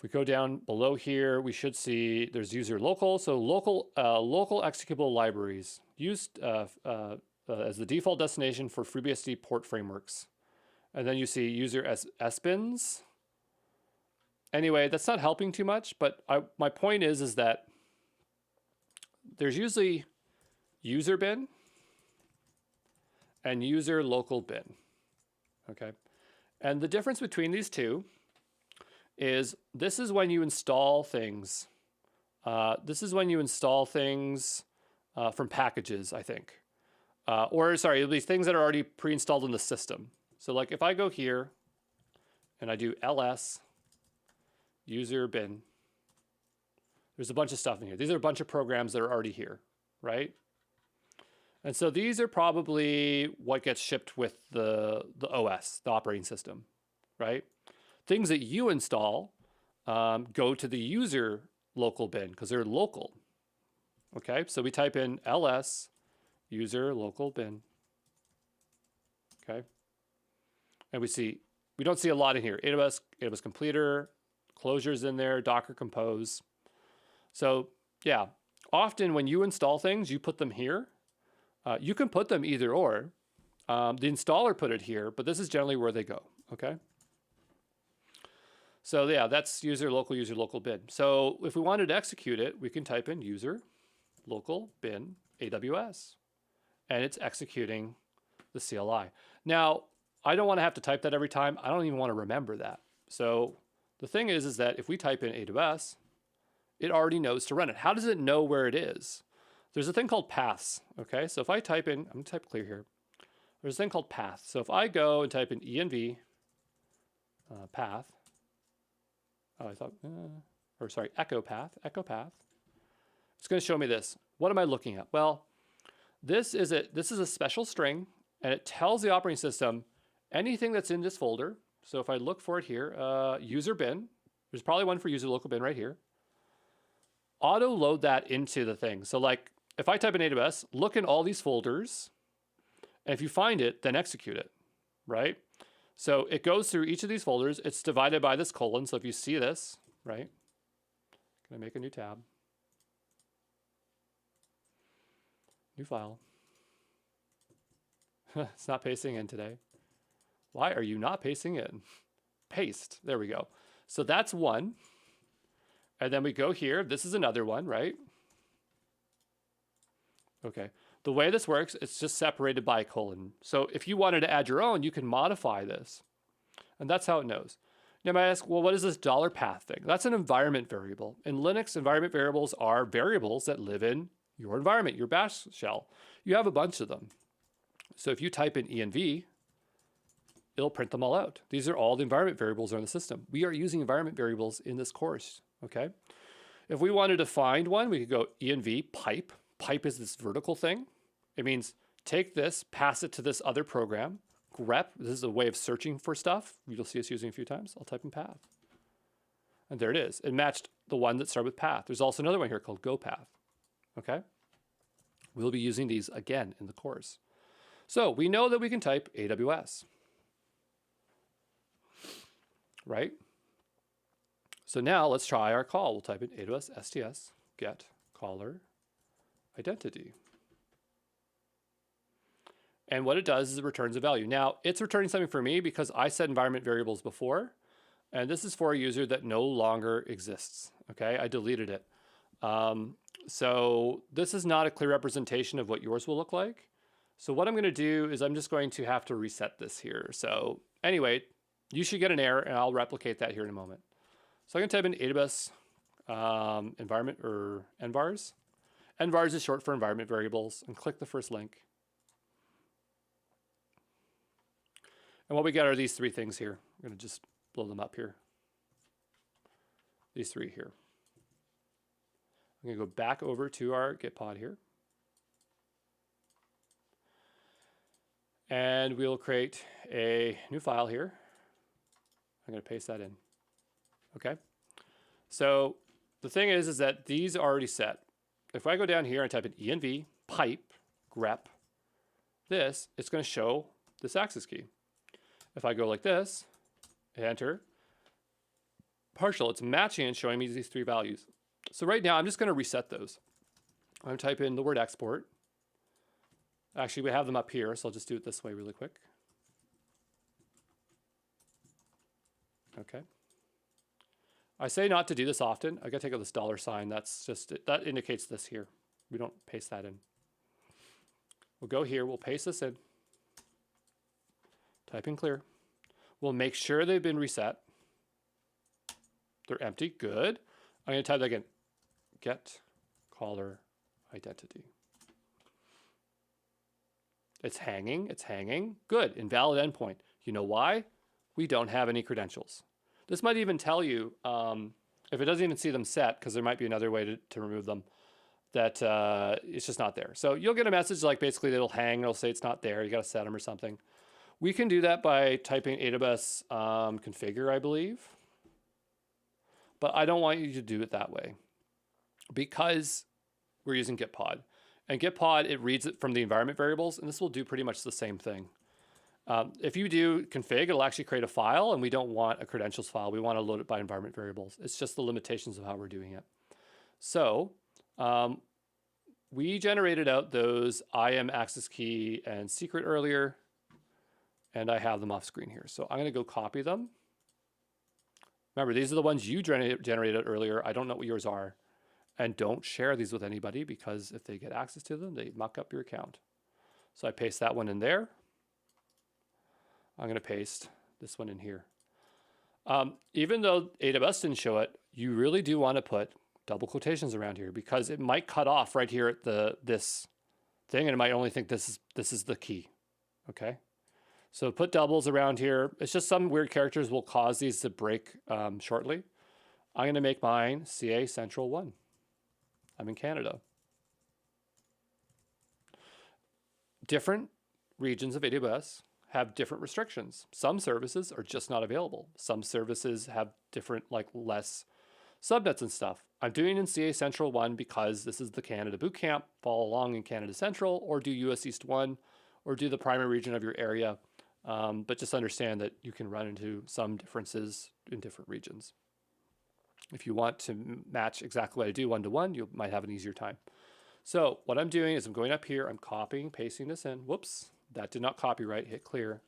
we go down below here, we should see there's user local. So local executable libraries used as the default destination for FreeBSD port frameworks. And then you see user sbins. Anyway, that's not helping too much, but my point is that there's usually user bin and user local bin, okay? And the difference between these two is this is when you install things. This is when you install things from packages, I think. Or sorry, it'll be things that are already pre-installed in the system. So like if I go here and I do ls user bin, there's a bunch of stuff in here. These are a bunch of programs that are already here, right? And so these are probably what gets shipped with the OS, the operating system, right? Things that you install go to the user local bin because they're local. Okay, so we type in ls user local bin. Okay, and we don't see a lot in here. AWS completer, closures in there, Docker compose. So yeah, often when you install things, you put them here. You can put them either or. The installer put it here, but this is generally where they go. Okay. So yeah, that's user local bin. So if we wanted to execute it, we can type in user local bin AWS, and it's executing the CLI. Now, I don't want to have to type that every time. I don't even want to remember that. So the thing is that if we type in AWS, it already knows to run it. How does it know where it is? There's a thing called paths, okay? So if I type in, I'm gonna type clear here. There's a thing called paths. So if I go and type in env path, echo path, it's gonna show me this. What am I looking at? Well, this is a special string, and it tells the operating system anything that's in this folder. So if I look for it here, user bin, there's probably one for user local bin right here. Auto load that into the thing. So like if I type in AWS, look in all these folders, and if you find it, then execute it, right? So it goes through each of these folders. It's divided by this colon. So if you see this, right? Can I make a new tab? New file. It's not pasting in today. Why are you not pasting in? Paste. There we go. So that's one. And then we go here. This is another one, right? Okay. The way this works, it's just separated by a colon. So if you wanted to add your own, you can modify this. And that's how it knows. Now, you might ask, well, what is this $path thing? That's an environment variable. In Linux, environment variables are variables that live in your environment, your bash shell. You have a bunch of them. So if you type in env, it'll print them all out. These are all the environment variables in the system. We are using environment variables in this course, okay? If we wanted to find one, we could go env pipe. Pipe is this vertical thing. It means take this, pass it to this other program. grep, this is a way of searching for stuff. You'll see us using a few times. I'll type in path. And there it is. It matched the one that started with path. There's also another one here called gopath. Okay? We'll be using these again in the course. So we know that we can type AWS. Right? So now let's try our call. We'll type in AWS STS get caller identity. And what it does is it returns a value. Now, it's returning something for me because I set environment variables before, and this is for a user that no longer exists. Okay, I deleted it. So this is not a clear representation of what yours will look like. So what I'm going to do is I'm just going to have to reset this here. So anyway, you should get an error, and I'll replicate that here in a moment. So I'm going to type in AWS environment or envars. Envars is short for environment variables, and click the first link. And what we get are these three things here. I'm going to just blow them up here. These three here. I'm going to go back over to our Git pod here. And we'll create a new file here. I'm going to paste that in. Okay. So the thing is that these are already set. If I go down here and type in env pipe grep this, it's going to show this access key. If I go like this, enter, partial. It's matching and showing me these 3 values. So right now, I'm just going to reset those. I'm going to type in the word export. Actually, we have them up here, so I'll just do it this way really quick. Okay. I say not to do this often. I got to take out this $sign. That's just, that indicates this here. We don't paste that in. We'll go here. We'll paste this in. Type in clear. We'll make sure they've been reset. They're empty. Good. I'm going to type that again. Get caller identity. It's hanging. It's hanging. Good. Invalid endpoint. You know why? We don't have any credentials. This might even tell you, if it doesn't even see them set, because there might be another way to remove them, that it's just not there. So you'll get a message like basically it'll hang. It'll say it's not there. You got to set them or something. We can do that by typing AWS configure, I believe. But I don't want you to do it that way because we're using Gitpod. And Gitpod, it reads it from the environment variables, and this will do pretty much the same thing. If you do config, it'll actually create a file, and we don't want a credentials file. We want to load it by environment variables. It's just the limitations of how we're doing it. So we generated out those IAM access key and secret earlier, and I have them off screen here. So I'm going to go copy them. Remember, these are the ones you generated earlier. I don't know what yours are. And don't share these with anybody because if they get access to them, they muck up your account. So I paste that one in there. I'm going to paste this one in here. Even though AWS didn't show it, you really do want to put double quotations around here because it might cut off right here at this thing, and it might only think this is the key. Okay, so put doubles around here. It's just some weird characters will cause these to break shortly. I'm going to make mine CA Central 1. I'm in Canada. Different regions of AWS have different restrictions. Some services are just not available. Some services have different, like less subnets and stuff. I'm doing in CA Central 1 because this is the Canada Bootcamp. Follow along in Canada Central or do US East 1 or do the primary region of your area. But just understand that you can run into some differences in different regions. If you want to match exactly what I do one-to-one, you might have an easier time. So what I'm doing is I'm going up here, I'm copying, pasting this in. Whoops, that did not copy right, hit clear.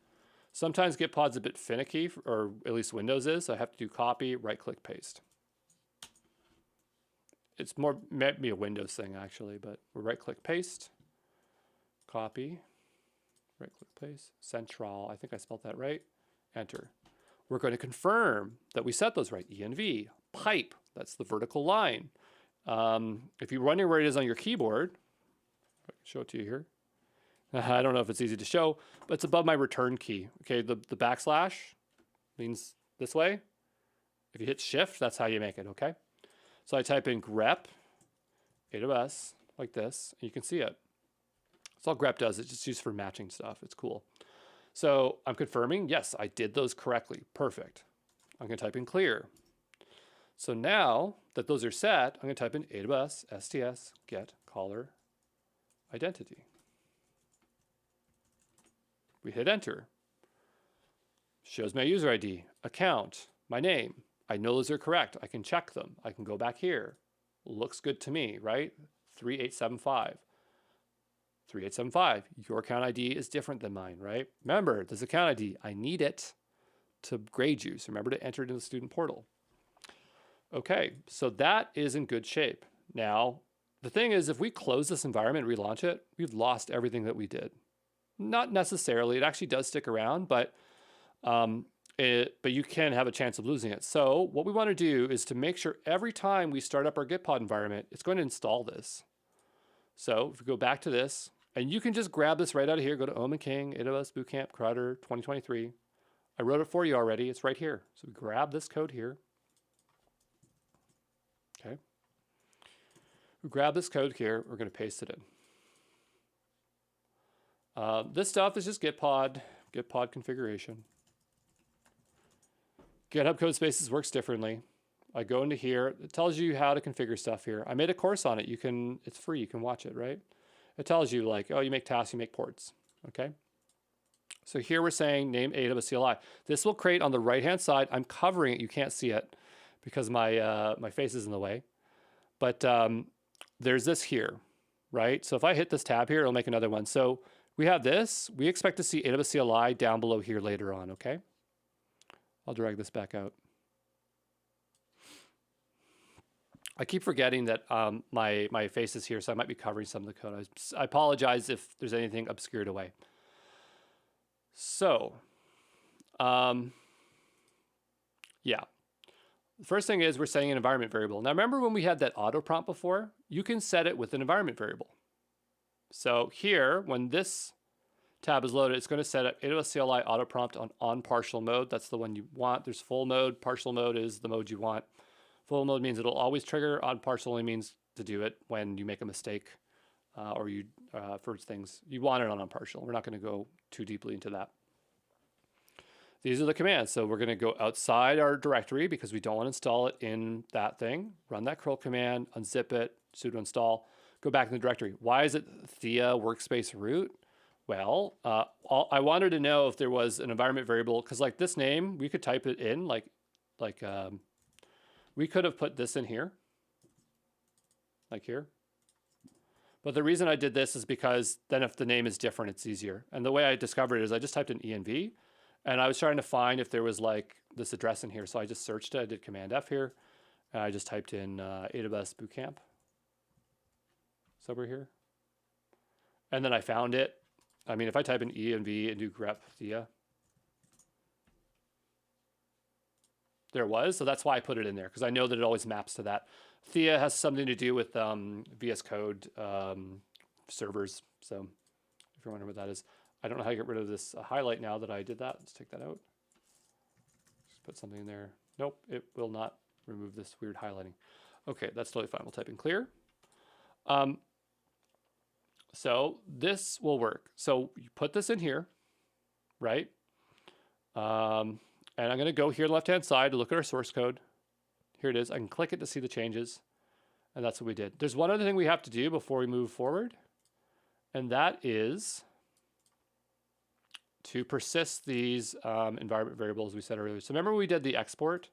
Sometimes Gitpod's a bit finicky, or at least Windows is, so I have to do copy, right-click, paste. It's more maybe a Windows thing actually, but we're right-click, paste, copy, right-click, paste, central, I think I spelled that right, enter. We're going to confirm that we set those right, ENV, pipe, that's the vertical line. If you're wondering where it is on your keyboard, I can show it to you here. I don't know if it's easy to show, but it's above my return key. Okay, the backslash means this way. If you hit shift, that's how you make it, okay? So I type in grep, AWS, like this, and you can see it. That's all grep does. It's just used for matching stuff. It's cool. So I'm confirming, yes, I did those correctly. Perfect. I'm going to type in clear. So now that those are set, I'm going to type in AWS STS get caller identity. We hit enter. Shows my user ID, account, my name. I know those are correct. I can check them. I can go back here. Looks good to me, right? 3875. 3875, your account ID is different than mine, right? Remember, this account ID, I need it to grade you. So remember to enter it in the student portal. Okay, so that is in good shape. Now, the thing is, if we close this environment and relaunch it, we've lost everything that we did. Not necessarily, it actually does stick around, but you can have a chance of losing it. So what we want to do is to make sure every time we start up our Gitpod environment, it's going to install this. So if we go back to this, and you can just grab this right out of here, go to Ohm and King, AWS Bootcamp, Crowder 2023. I wrote it for you already, it's right here. So we grab this code here. Okay. We grab this code here, we're going to paste it in. This stuff is just Gitpod configuration. GitHub Codespaces works differently. I go into here, it tells you how to configure stuff here. I made a course on it. It's free, you can watch it, right? It tells you like, oh, you make tasks, you make ports, okay? So here we're saying name AWS CLI. This will create on the right-hand side, I'm covering it, you can't see it, because my face is in the way. But there's this here, right? So if I hit this tab here, it'll make another one. So we have this. We expect to see AWS CLI down below here later on, okay? I'll drag this back out. I keep forgetting that my face is here, so I might be covering some of the code. I apologize if there's anything obscured away. So, yeah. The first thing is we're setting an environment variable. Now remember when we had that auto prompt before? You can set it with an environment variable. So here, when this tab is loaded, it's going to set up AWS CLI auto prompt on partial mode. That's the one you want. There's full mode. Partial mode is the mode you want. Full mode means it'll always trigger. On partial only means to do it when you make a mistake or you for things. You want it on partial. We're not going to go too deeply into that. These are the commands. So we're going to go outside our directory because we don't want to install it in that thing. Run that curl command, unzip it, sudo install, go back in the directory. Why is it Thea workspace root? Well, I wanted to know if there was an environment variable because like this name, we could type it in we could have put this in here, like here. But the reason I did this is because then if the name is different, it's easier. And the way I discovered it is I just typed in env, and I was trying to find if there was like this address in here. So I just searched it. I did Command F here, and I just typed in AWS Bootcamp somewhere here. And then I found it. I mean, if I type in env and do grep Thea, there it was. So that's why I put it in there, because I know that it always maps to that. Thea has something to do with VS Code servers. So if you're wondering what that is, I don't know how to get rid of this highlight now that I did that. Let's take that out. Just put something in there. Nope, it will not remove this weird highlighting. Okay, that's totally fine. We'll type in clear. So this will work. So you put this in here, right? And I'm going to go here on the left-hand side to look at our source code. Here it is. I can click it to see the changes. And that's what we did. There's one other thing we have to do before we move forward. And that is to persist these environment variables we said earlier. So remember we did the export?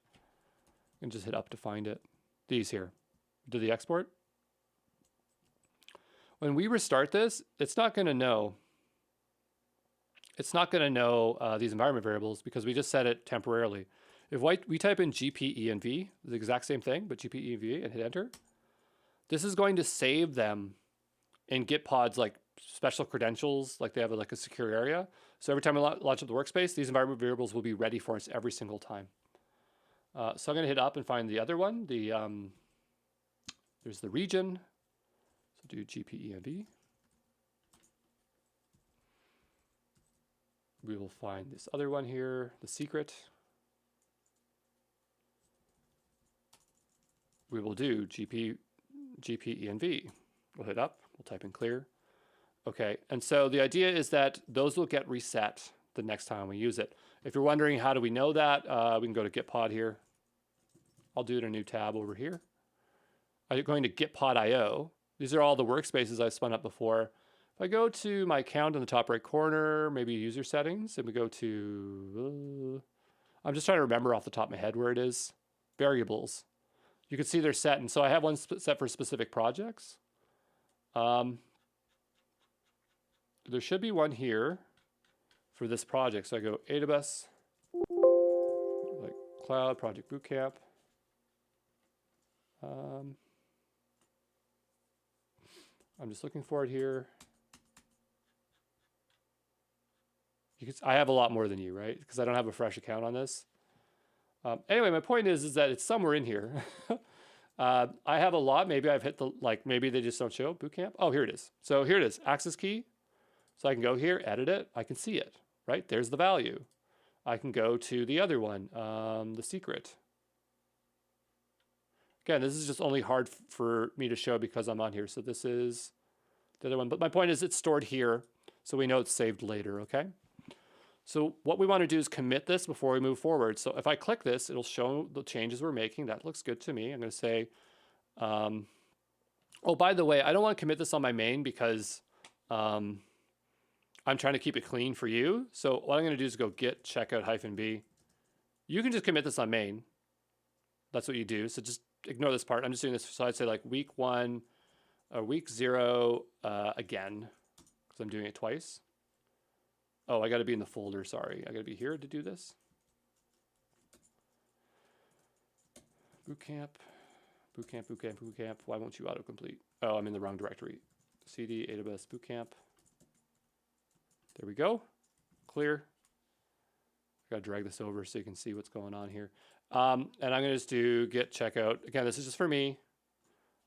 And just hit up to find it. These here. Did the export? When we restart this, it's not going to know. It's not going to know these environment variables because we just set it temporarily. If we type in gpenv, the exact same thing, but gpenv, and hit enter, this is going to save them in Git pods like special credentials, like they have like a secure area. So every time we launch up the workspace, these environment variables will be ready for us every single time. So I'm going to hit up and find the other one. There's the region. So do gpenv. We will find this other one here, the secret. We will do gpenv. We'll hit up, we'll type in clear. Okay, and so the idea is that those will get reset the next time we use it. If you're wondering how do we know that, we can go to Gitpod here. I'll do it in a new tab over here. I'm going to gitpod.io. These are all the workspaces I spun up before. If I go to my account in the top right corner, maybe user settings, and we go to, I'm just trying to remember off the top of my head where it is, variables. You can see they're set, and so I have one set for specific projects. There should be one here for this project. So I go AWS, like Cloud Project Bootcamp. I'm just looking for it here. I have a lot more than you, right? Because I don't have a fresh account on this. Anyway, my point is that it's somewhere in here. I have a lot. Maybe I've hit maybe they just don't show Bootcamp. Oh, here it is. So here it is, access key. So I can go here, edit it. I can see it, right? There's the value. I can go to the other one, the secret. Again, this is just only hard for me to show because I'm on here. So this is the other one. But my point is it's stored here, so we know it's saved later, okay? So what we want to do is commit this before we move forward. So if I click this, it'll show the changes we're making. That looks good to me. I'm going to say, oh, by the way, I don't want to commit this on my main because I'm trying to keep it clean for you. So what I'm going to do is go git checkout -b. You can just commit this on main. That's what you do. So just ignore this part. I'm just doing this. So I'd say like week 1 or week 0 again, because I'm doing it twice. Oh, I got to be in the folder. Sorry. I got to be here to do this. Bootcamp, bootcamp, bootcamp, bootcamp. Why won't you autocomplete? Oh, I'm in the wrong directory. CD, AWS bootcamp. There we go. Clear. I got to drag this over so you can see what's going on here. And I'm going to just do git checkout. Again, this is just for me.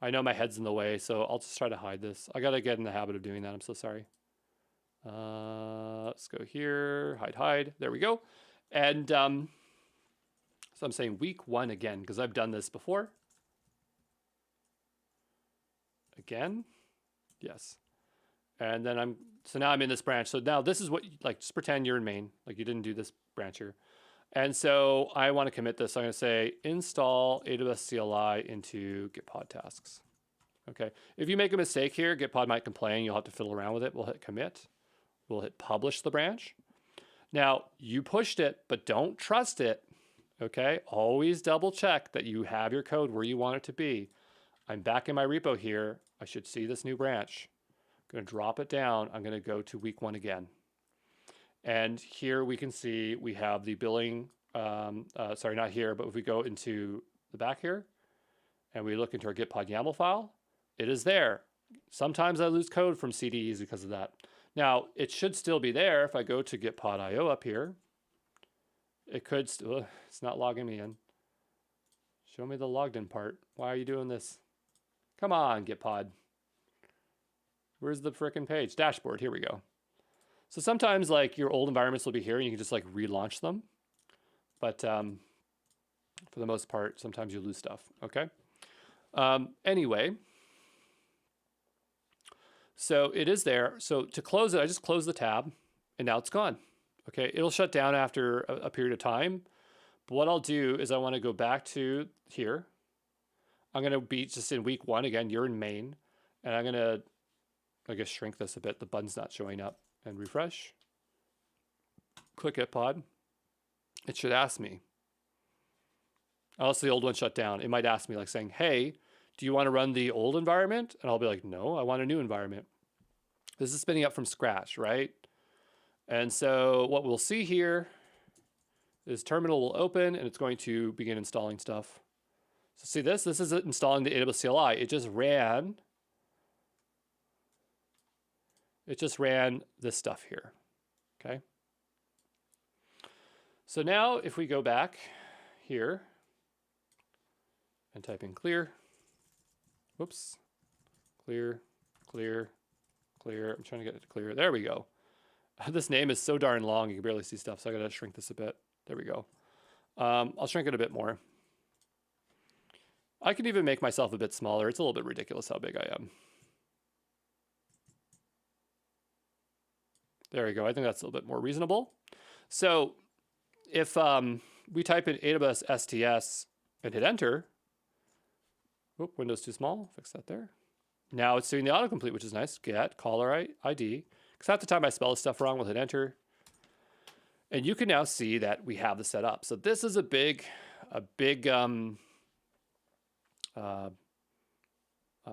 I know my head's in the way, so I'll just try to hide this. I got to get in the habit of doing that. I'm so sorry. Let's go here, hide. There we go. And so I'm saying week 1 again, because I've done this before. Again, yes. And then so now I'm in this branch. So now this is what, like, just pretend you're in main, like you didn't do this branch here. And so I want to commit this. So I'm going to say install AWS CLI into Gitpod tasks. Okay. If you make a mistake here, Gitpod might complain. You'll have to fiddle around with it. We'll hit commit. We'll hit publish the branch. Now you pushed it, but don't trust it. Okay. Always double check that you have your code where you want it to be. I'm back in my repo here. I should see this new branch. I'm going to drop it down. I'm going to go to week 1 again. And here we can see we have the billing, sorry, not here, but if we go into the back here and we look into our Gitpod YAML file, it is there. Sometimes I lose code from CDEs because of that. Now, it should still be there. If I go to Gitpod.io up here, it could still, it's not logging me in. Show me the logged in part. Why are you doing this? Come on, Gitpod. Where's the frickin' page? Dashboard, here we go. So sometimes like your old environments will be here and you can just like relaunch them. But for the most part, sometimes you lose stuff, okay? Anyway, so it is there. So to close it, I just close the tab and now it's gone. Okay, it'll shut down after a period of time. But what I'll do is I want to go back to here. I'm going to be just in week 1 again. You're in main, and I'm going to, I guess, shrink this a bit. The button's not showing up, and refresh. Click Gitpod. It should ask me. Unless the old one shut down, it might ask me like saying, "Hey, do you want to run the old environment?" And I'll be like, "No, I want a new environment." This is spinning up from scratch, right? And so what we'll see here is terminal will open and it's going to begin installing stuff. So see this? This is installing the AWS CLI. It just ran this stuff here, okay? So now if we go back here and type in clear, whoops, clear, clear, clear. I'm trying to get it to clear. There we go. This name is so darn long, you can barely see stuff, so I gotta shrink this a bit. There we go. I'll shrink it a bit more. I can even make myself a bit smaller. It's a little bit ridiculous how big I am. There we go. I think that's a little bit more reasonable. So if we type in AWS STS and hit enter, whoop, window's too small, fix that there. Now it's doing the autocomplete, which is nice. Get caller ID. Because half the time I spell this stuff wrong, we'll hit enter. And you can now see that we have this set up. So this is a big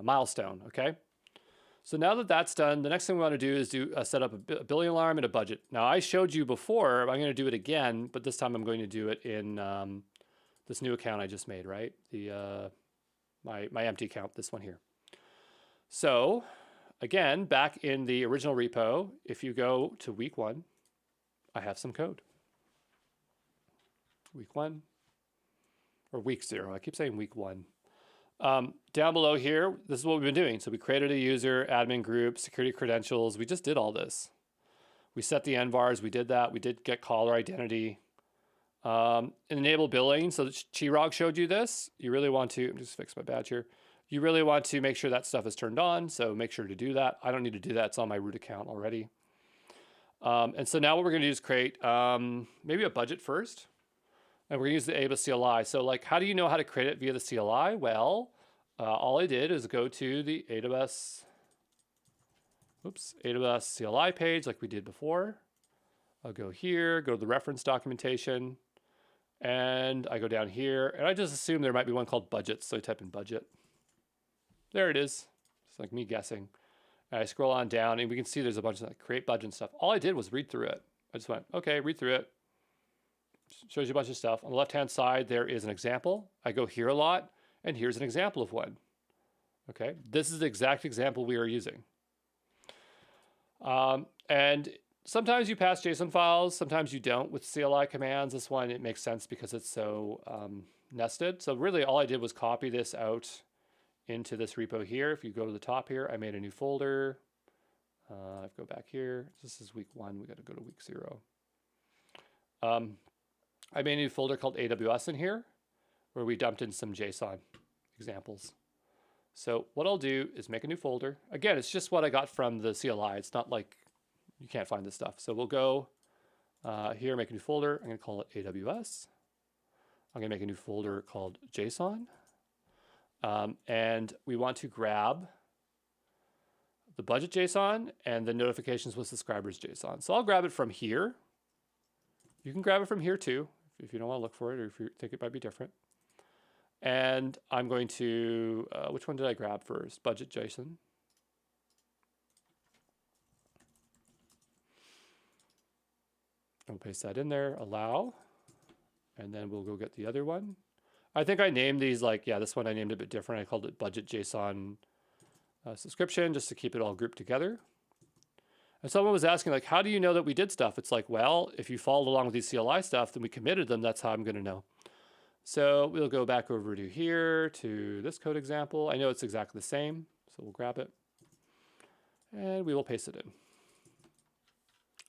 milestone, okay? So now that that's done, the next thing we want to do is set up a billing alarm and a budget. Now I showed you before, I'm going to do it again, but this time I'm going to do it in this new account I just made, right? The my empty account, this one here. So again, back in the original repo, if you go to week 1, I have some code. Week 1 or week 0. I keep saying week 1. Down below here, this is what we've been doing. So we created a user, admin group, security credentials. We just did all this. We set the envars. We did that. We did get caller identity. Enable billing. So Chirag showed you this. You really want to, just fix my badge here. You really want to make sure that stuff is turned on. So make sure to do that. I don't need to do that. It's on my root account already. And so now what we're going to do is create maybe a budget first. And we're going to use the AWS CLI. So like, how do you know how to create it via the CLI? Well, all I did is go to the AWS CLI page like we did before. I'll go here, go to the reference documentation, And I go down here, and I just assume there might be one called budget, so I type in budget. There it is. It's like me guessing. And I scroll on down, and we can see there's a bunch of like create budget and stuff. All I did was read through it. I just went, okay, read through it. Shows you a bunch of stuff. On the left-hand side, there is an example. I go here a lot, and here's an example of one. Okay, this is the exact example we are using. And sometimes you pass JSON files, sometimes you don't with CLI commands. This one, it makes sense because it's so nested. So really all I did was copy this out into this repo here. If you go to the top here, I made a new folder. Go back here. This is week 1. We got to go to week 0. I made a new folder called AWS in here where we dumped in some JSON examples. So what I'll do is make a new folder. Again, it's just what I got from the CLI. It's not like you can't find this stuff. So we'll go here, make a new folder. I'm going to call it AWS. I'm going to make a new folder called JSON. And we want to grab the budget JSON and the notifications with subscribers JSON. So I'll grab it from here. You can grab it from here too, if you don't want to look for it or if you think it might be different. And I'm going to, which one did I grab first? Budget JSON. I'll paste that in there, allow, and then we'll go get the other one. I think I named these like, yeah, this one I named it a bit different. I called it budget JSON subscription just to keep it all grouped together. And someone was asking like, how do you know that we did stuff? It's like, well, if you followed along with these CLI stuff, then we committed them. That's how I'm going to know. So we'll go back over to here to this code example. I know it's exactly the same, so we'll grab it and we will paste it in.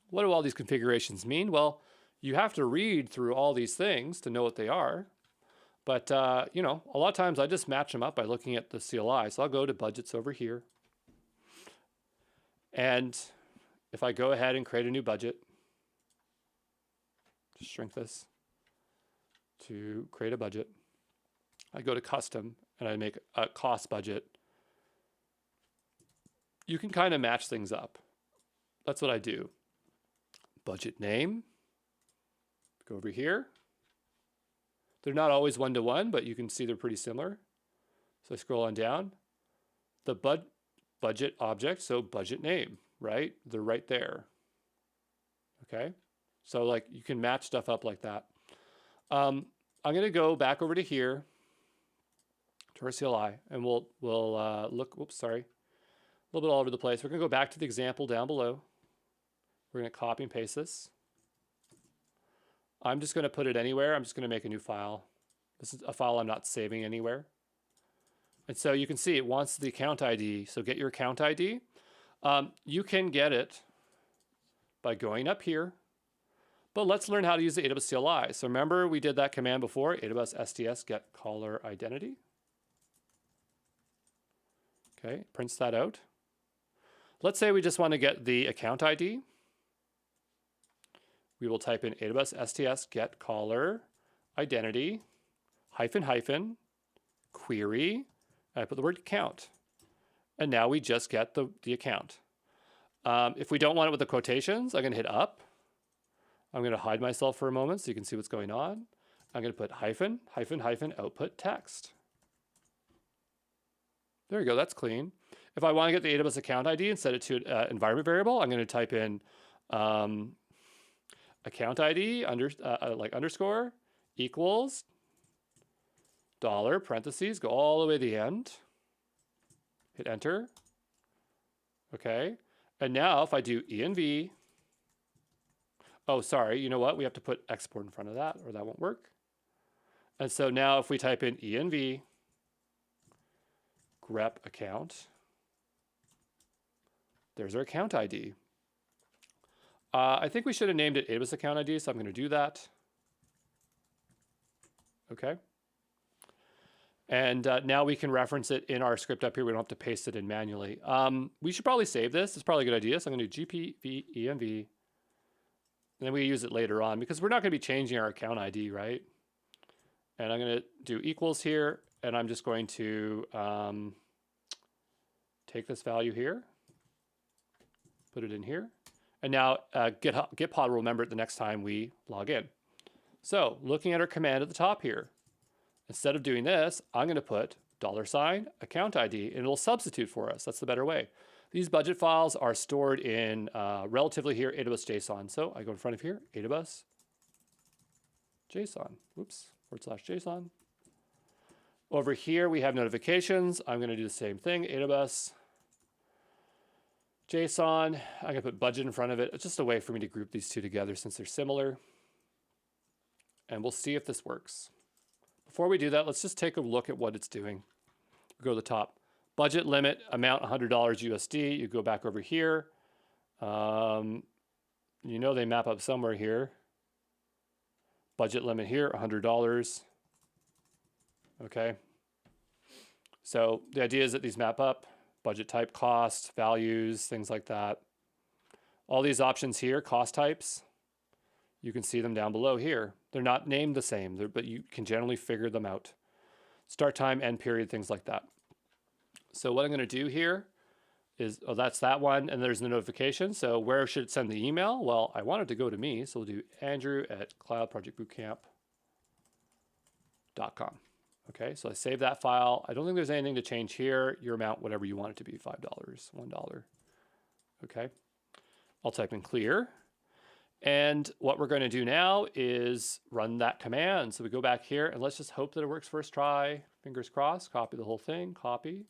What do all these configurations mean? Well, you have to read through all these things to know what they are. But, you know, a lot of times I just match them up by looking at the CLI. So I'll go to budgets over here. And if I go ahead and create a new budget, just shrink this to create a budget. I go to custom and I make a cost budget. You can kind of match things up. That's what I do. Budget name, go over here. They're not always one-to-one, but you can see they're pretty similar. So I scroll on down. The budget object, so budget name, right? They're right there. Okay, so like you can match stuff up like that. I'm going to go back over to here to our CLI, and we'll look. Whoops, sorry, a little bit all over the place. We're going to go back to the example down below. We're going to copy and paste this. I'm just going to put it anywhere. I'm just going to make a new file. This is a file I'm not saving anywhere. And so you can see it wants the account ID. So get your account ID. You can get it by going up here. But let's learn how to use the AWS CLI. So remember we did that command before, AWS STS get caller identity. Okay, prints that out. Let's say we just want to get the account ID. We will type in AWS STS get caller identity -- query. And I put the word account. And now we just get the account. If we don't want it with the quotations, I'm going to hit up. I'm going to hide myself for a moment so you can see what's going on. I'm going to put -- output text. There you go, that's clean. If I want to get the AWS account ID and set it to an environment variable, I'm going to type in account ID underscore equals $ parentheses, go all the way to the end. Hit enter. Okay. And now if I do env, oh, sorry, you know what? We have to put export in front of that or that won't work. And so now if we type in env grep account, there's our account ID. I think we should have named it AWS account ID, so I'm going to do that. Okay. And now we can reference it in our script up here. We don't have to paste it in manually. We should probably save this. It's probably a good idea. So I'm going to do gpv env. And then we use it later on because we're not going to be changing our account ID, right? And I'm going to do equals here. And I'm just going to take this value here, put it in here. And now Gitpod will remember it the next time we log in. So looking at our command at the top here, instead of doing this, I'm going to put $ account ID, and it'll substitute for us. That's the better way. These budget files are stored in relatively here AWS JSON. So I go in front of here, AWS JSON. Oops, /JSON. Over here, we have notifications. I'm going to do the same thing, AWS JSON. I'm going to put budget in front of it. It's just a way for me to group these two together since they're similar. And we'll see if this works. Before we do that, let's just take a look at what it's doing. We go to the top. Budget limit, amount $100 USD. You go back over here. You know they map up somewhere here. Budget limit here, $100. Okay. So the idea is that these map up. Budget type, cost, values, things like that. All these options here, cost types, you can see them down below here. They're not named the same, but you can generally figure them out. Start time, end period, things like that. So what I'm going to do here is, oh, that's that one, and there's the notification. So where should it send the email? Well, I want it to go to me, so we'll do andrew@cloudprojectbootcamp.com. Okay, so I save that file. I don't think there's anything to change here. Your amount, whatever you want it to be, $5, $1. Okay, I'll type in clear. And what we're going to do now is run that command. So we go back here and let's just hope that it works first try. Fingers crossed, copy the whole thing, copy.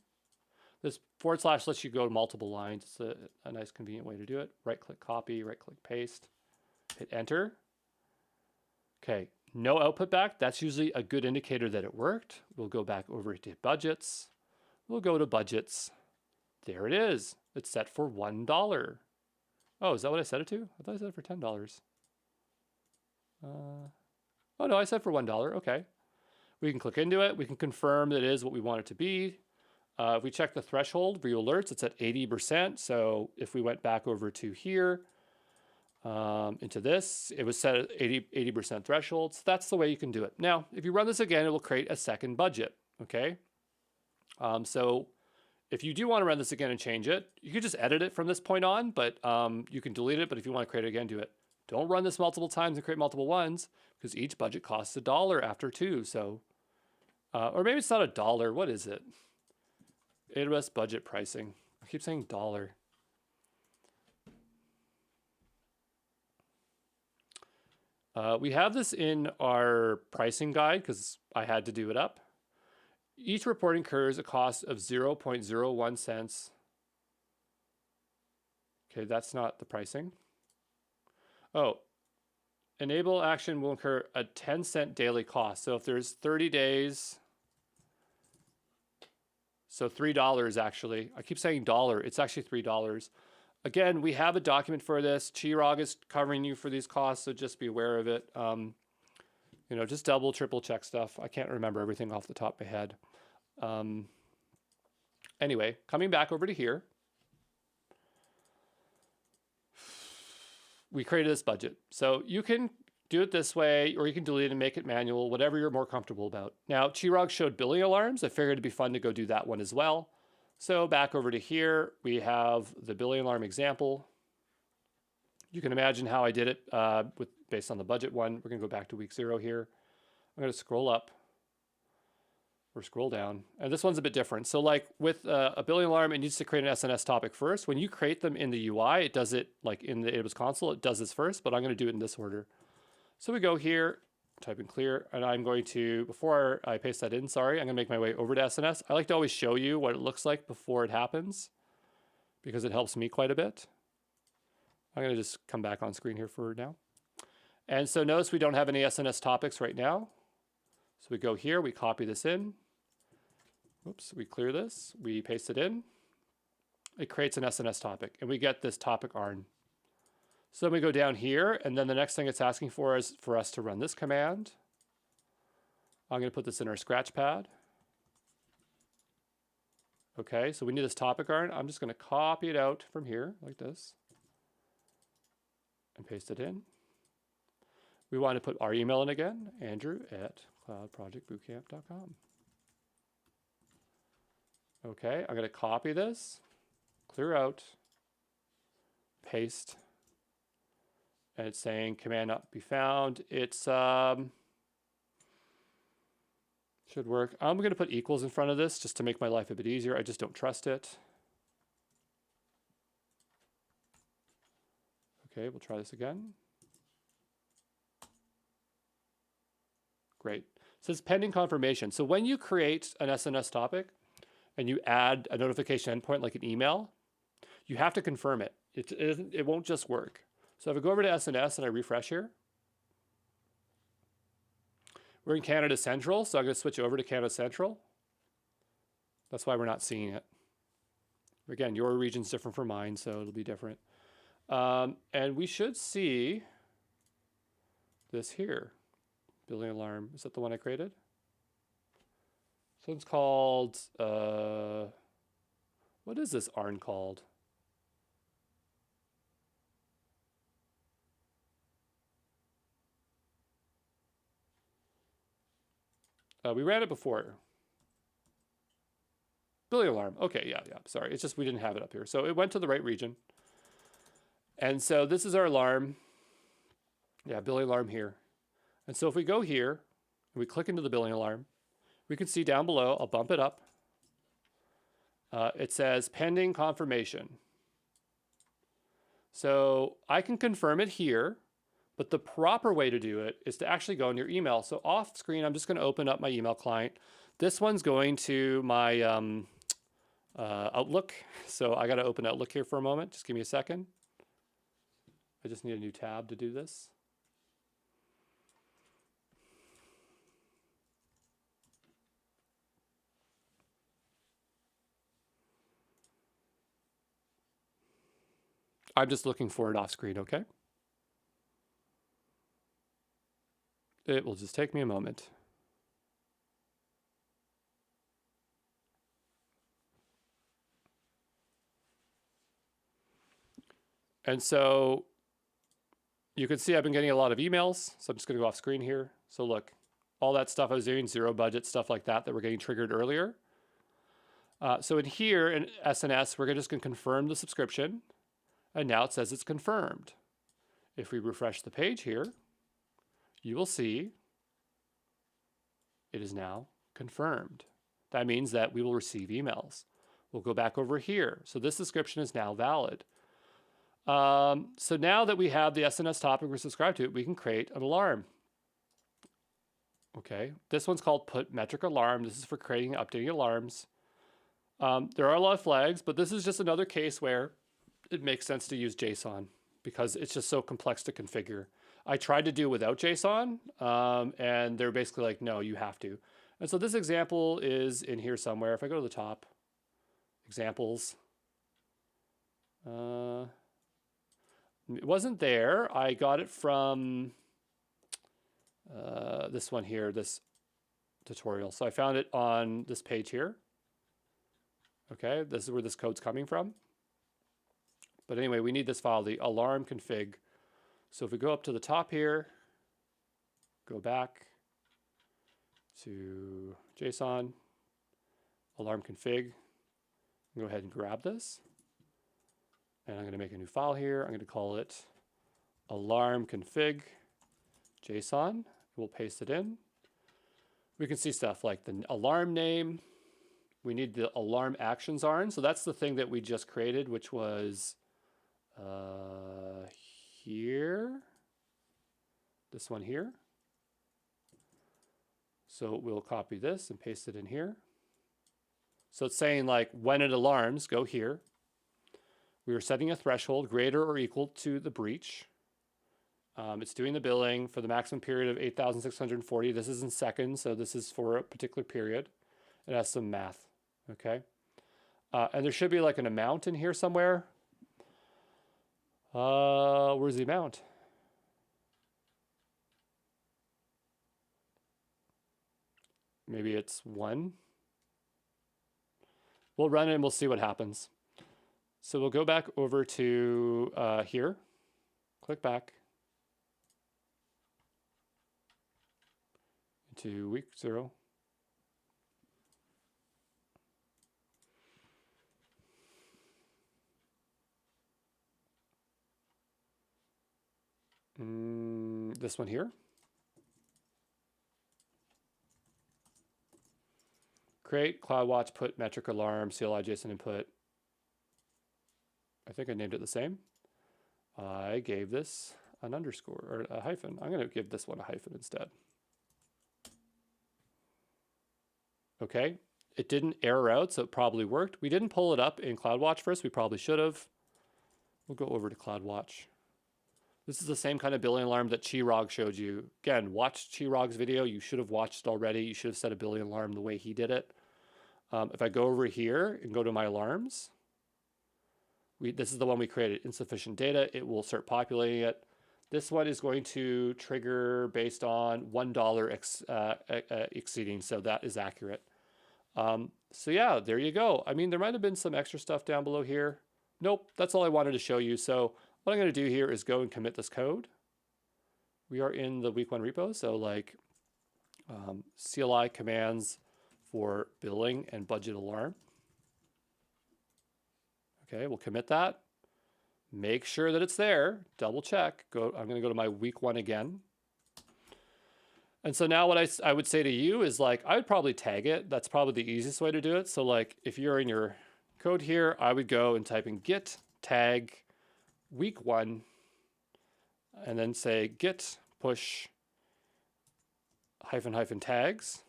This / lets you go to multiple lines. It's a nice convenient way to do it. Right click copy, right click paste, hit enter. Okay, no output back. That's usually a good indicator that it worked. We'll go back over to budgets. We'll go to budgets. There it is. It's set for $1. Oh, is that what I set it to? I thought I set it for $10. Oh no, I set it for $1. Okay. We can click into it. We can confirm that it is what we want it to be. If we check the threshold, view alerts, it's at 80%. So if we went back over to here, into this, it was set at 80% threshold. So that's the way you can do it. Now, if you run this again, it will create a second budget. Okay. So if you do want to run this again and change it, you could just edit it from this point on, but you can delete it. But if you want to create it again, do it. Don't run this multiple times and create multiple ones because each budget costs $1 after two. So, or maybe it's not $1. What is it? AWS budget pricing. I keep saying dollar. We have this in our pricing guide because I had to do it up. Each report incurs a cost of 0.01 cents. Okay, that's not the pricing. Oh, enable action will incur a 10-cent daily cost. So if there's 30 days, so $3 actually. I keep saying dollar. It's actually $3. Again, we have a document for this. Chirag is covering you for these costs, so just be aware of it. You know, just double, triple check stuff. I can't remember everything off the top of my head. Anyway, coming back over to here, we created this budget. So you can do it this way, or you can delete it and make it manual, whatever you're more comfortable about. Now, Chirag showed billing alarms. I figured it'd be fun to go do that one as well. So back over to here, we have the billing alarm example. You can imagine how I did it based on the budget one. We're going to go back to week 0 here. I'm going to scroll up or scroll down. And this one's a bit different. So like with a billing alarm, it needs to create an SNS topic first. When you create them in the UI, it does it like in the AWS console, it does this first, but I'm going to do it in this order. So we go here, type in clear, and I'm going to, before I paste that in, sorry, I'm going to make my way over to SNS. I like to always show you what it looks like before it happens because it helps me quite a bit. I'm going to just come back on screen here for now. And so notice we don't have any SNS topics right now. So we go here, we copy this in. Oops, we clear this, we paste it in. It creates an SNS topic, and we get this topic ARN. So then we go down here, and then the next thing it's asking for is for us to run this command. I'm going to put this in our scratch pad. Okay, so we need this topic ARN. I'm just going to copy it out from here like this and paste it in. We want to put our email in again, andrew@cloudprojectbootcamp.com. Okay, I'm going to copy this, clear out, paste, and it's saying command not be found. It's should work. I'm going to put equals in front of this just to make my life a bit easier. I just don't trust it. Okay, we'll try this again. Great. It says pending confirmation. So when you create an SNS topic and you add a notification endpoint like an email, you have to confirm it. It won't just work. So if I go over to SNS and I refresh here, we're in Canada Central, so I'm going to switch over to Canada Central. That's why we're not seeing it. Again, your region's different from mine, so it'll be different. And we should see this here. Building alarm. Is that the one I created? So it's called, what is this ARN called? We ran it before. Building alarm. Okay, yeah. Sorry, it's just we didn't have it up here. So it went to the right region. And so this is our alarm. Yeah, building alarm here. And so if we go here and we click into the building alarm, we can see down below, I'll bump it up. It says pending confirmation. So I can confirm it here, but the proper way to do it is to actually go in your email. So off screen, I'm just going to open up my email client. This one's going to my Outlook. So I got to open Outlook here for a moment. Just give me a second. I just need a new tab to do this. I'm just looking for it off screen, okay? It will just take me a moment. And so you can see I've been getting a lot of emails. So I'm just going to go off screen here. So look, all that stuff I was doing, zero budget, stuff like that were getting triggered earlier. So in here in SNS, we're just going to confirm the subscription. And now it says it's confirmed. If we refresh the page here, you will see it is now confirmed. That means that we will receive emails. We'll go back over here. So this subscription is now valid. So now that we have the SNS topic we're subscribed to, we can create an alarm. Okay, this one's called put metric alarm. This is for creating and updating alarms. There are a lot of flags, but this is just another case where it makes sense to use JSON because it's just so complex to configure. I tried to do without JSON, and they're basically like, no, you have to. And so this example is in here somewhere. If I go to the top, examples, it wasn't there. I got it from this one here, this tutorial. So I found it on this page here. Okay, this is where this code's coming from. But anyway, we need this file, the alarm config. So if we go up to the top here, go back to JSON, alarm config, go ahead and grab this. And I'm going to make a new file here. I'm going to call it alarm config JSON. We'll paste it in. We can see stuff like the alarm name. We need the alarm actions ARN. So that's the thing that we just created, which was here, this one here. So we'll copy this and paste it in here. So it's saying like when it alarms, go here. We are setting a threshold greater or equal to the breach. It's doing the billing for the maximum period of 8,640. This is in seconds, so this is for a particular period. It has some math, okay? And there should be like an amount in here somewhere. Where's the amount? Maybe it's 1. We'll run it and we'll see what happens. So we'll go back over to here, click back to week 0. This one here. Create, CloudWatch, put metric alarm, CLI JSON input. I think I named it the same. I gave this an underscore or a hyphen. I'm going to give this one a hyphen instead. Okay, it didn't error out, so it probably worked. We didn't pull it up in CloudWatch first. We probably should have. We'll go over to CloudWatch. This is the same kind of billing alarm that Chirag showed you. Again, watch Chirag's video. You should have watched already. You should have set a billing alarm the way he did it. If I go over here and go to my alarms, this is the one we created, insufficient data. It will start populating it. This one is going to trigger based on $1 exceeding, so that is accurate. So yeah, there you go. I mean, there might have been some extra stuff down below here. Nope, that's all I wanted to show you. So what I'm going to do here is go and commit this code. We are in the week 1 repo, so like CLI commands for billing and budget alarm. Okay, we'll commit that. Make sure that it's there. Double check. I'm going to go to my week 1 again. And so now what I would say to you is like, I would probably tag it. That's probably the easiest way to do it. So like if you're in your code here, I would go and type in git tag week 1 and then say git push hyphen tags.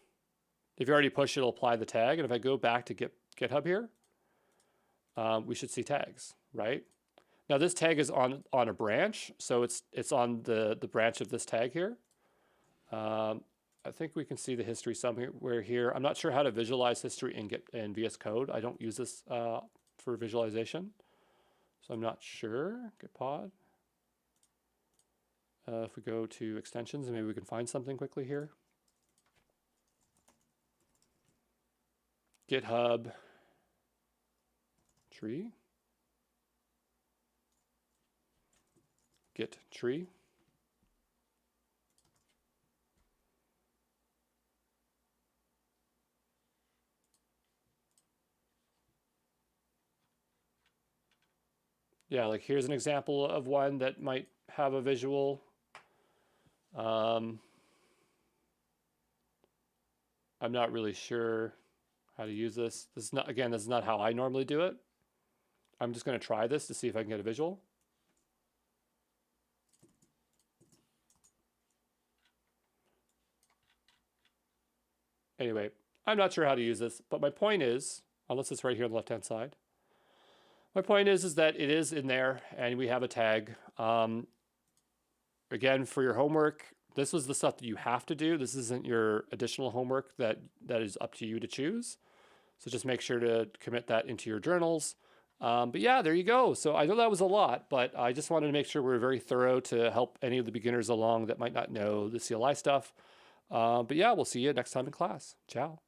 If you already pushed, it'll apply the tag. And if I go back to GitHub here, we should see tags, right? Now this tag is on a branch, so it's on the branch of this tag here. I think we can see the history somewhere here. I'm not sure how to visualize history in VS Code. I don't use this for visualization, so I'm not sure. Git pod. If we go to extensions, maybe we can find something quickly here. GitHub tree. Git tree. Yeah, like here's an example of one that might have a visual. I'm not really sure how to use this. This is not how I normally do it. I'm just going to try this to see if I can get a visual. Anyway, I'm not sure how to use this, but my point is, unless it's right here on the left-hand side, my point is that it is in there and we have a tag. Again, for your homework, this was the stuff that you have to do. This isn't your additional homework that is up to you to choose. So just make sure to commit that into your journals. But yeah, there you go. So I know that was a lot, but I just wanted to make sure we're very thorough to help any of the beginners along that might not know the CLI stuff. But yeah, we'll see you next time in class. Ciao.